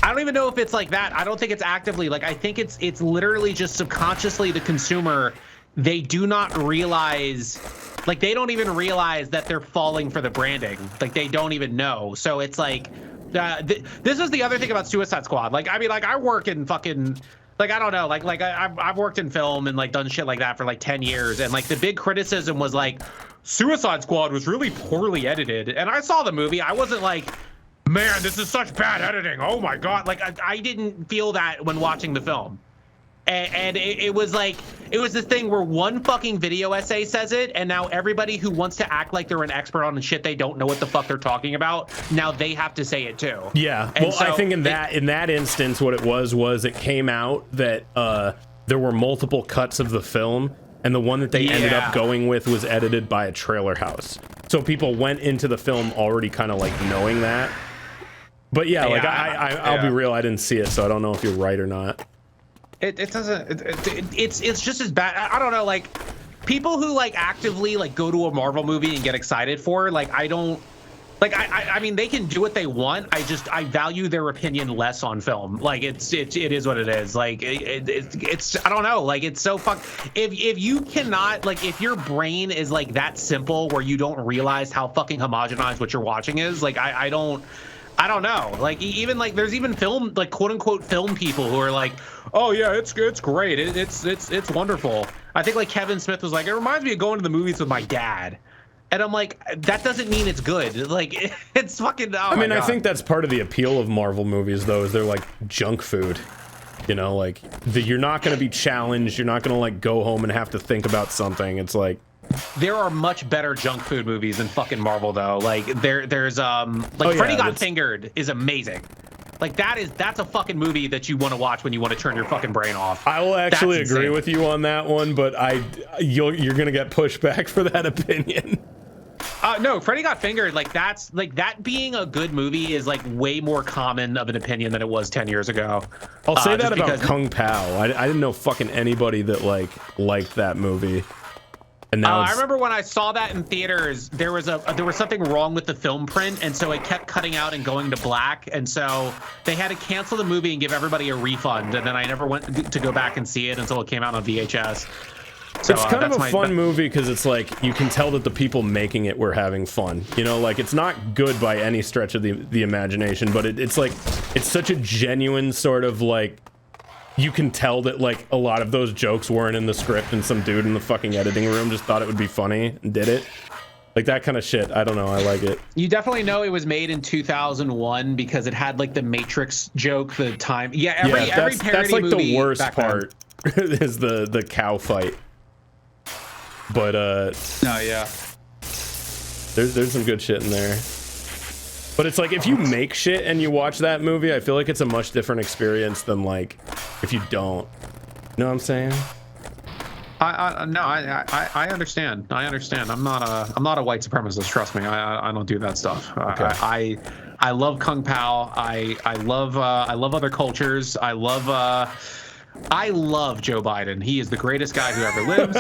I don't even know if it's like that. I don't think it's actively, like, I think it's literally just subconsciously the consumer, they do not realize, like, they don't even realize that they're falling for the branding. Like, they don't even know. So it's like, this is the other thing about Suicide Squad. Like, I mean, like I work in fucking, like, I don't know, like I've worked in film and like done shit like that for like 10 years, and like the big criticism was like Suicide Squad was really poorly edited, and I saw the movie. I wasn't like, man, this is such bad editing. Oh my god, like I didn't feel that when watching the film. And it was like, it was this thing where one fucking video essay says it, and now everybody who wants to act like they're an expert on the shit they don't know what the fuck they're talking about, now they have to say it too. Yeah, and well, so I think in that instance, what it was it came out that there were multiple cuts of the film, and the one that they ended up going with was edited by a trailer house. So people went into the film already kind of like knowing that. But yeah, like I'll be real, I didn't see it, so I don't know if you're right or not. It doesn't. It's just as bad. I don't know. Like, people who like actively like go to a Marvel movie and get excited for, like, I don't. Like, I mean, they can do what they want. I value their opinion less on film. Like, it is what it is. Like, it's I don't know. Like, it's so if you cannot, like, if your brain is like that simple where you don't realize how fucking homogenized what you're watching is, like, I don't know. Like, even like there's even film, like, quote unquote film people who are like, oh yeah, it's great, it's wonderful. I think like Kevin Smith was like, it reminds me of going to the movies with my dad, and I'm like, that doesn't mean it's good. Like, it's fucking. Oh, I mean, I think that's part of the appeal of Marvel movies, though, is they're like junk food. You know, like you're not going to be challenged. You're not going to like go home and have to think about something. It's like. There are much better junk food movies than fucking Marvel, though. Like there's like Freddy Got Fingered is amazing. Like that's a fucking movie that you want to watch when you want to turn your fucking brain off. I will actually agree with you on that one, but you're gonna get pushback for that opinion. No, Freddy Got Fingered, like that's like that being a good movie is like way more common of an opinion than it was 10 years ago. I'll say that about Kung Pao. I didn't know fucking anybody that liked that movie. And now I remember when I saw that in theaters, there was something wrong with the film print, and so it kept cutting out and going to black, and so they had to cancel the movie and give everybody a refund, and then I never went to go back and see it until it came out on VHS. So, it's kind of a fun movie because it's like you can tell that the people making it were having fun. You know, like it's not good by any stretch of the imagination, but it's like it's such a genuine sort of like. You can tell that like a lot of those jokes weren't in the script and some dude in the fucking editing room just thought it would be funny and did it. Like that kind of shit. I don't know. I like it. You definitely know it was made in 2001 because it had like the Matrix joke, the time. Yeah, every parody that's like movie the worst part is the cow fight. But yeah. There's some good shit in there. But it's like if you make shit and you watch that movie, I feel like it's a much different experience than like if you don't. You know what I'm saying? I understand. I understand. I'm not a white supremacist. Trust me. I don't do that stuff. Okay. I love Kung Pao. I love other cultures. I love Joe Biden. He is the greatest guy who ever lived.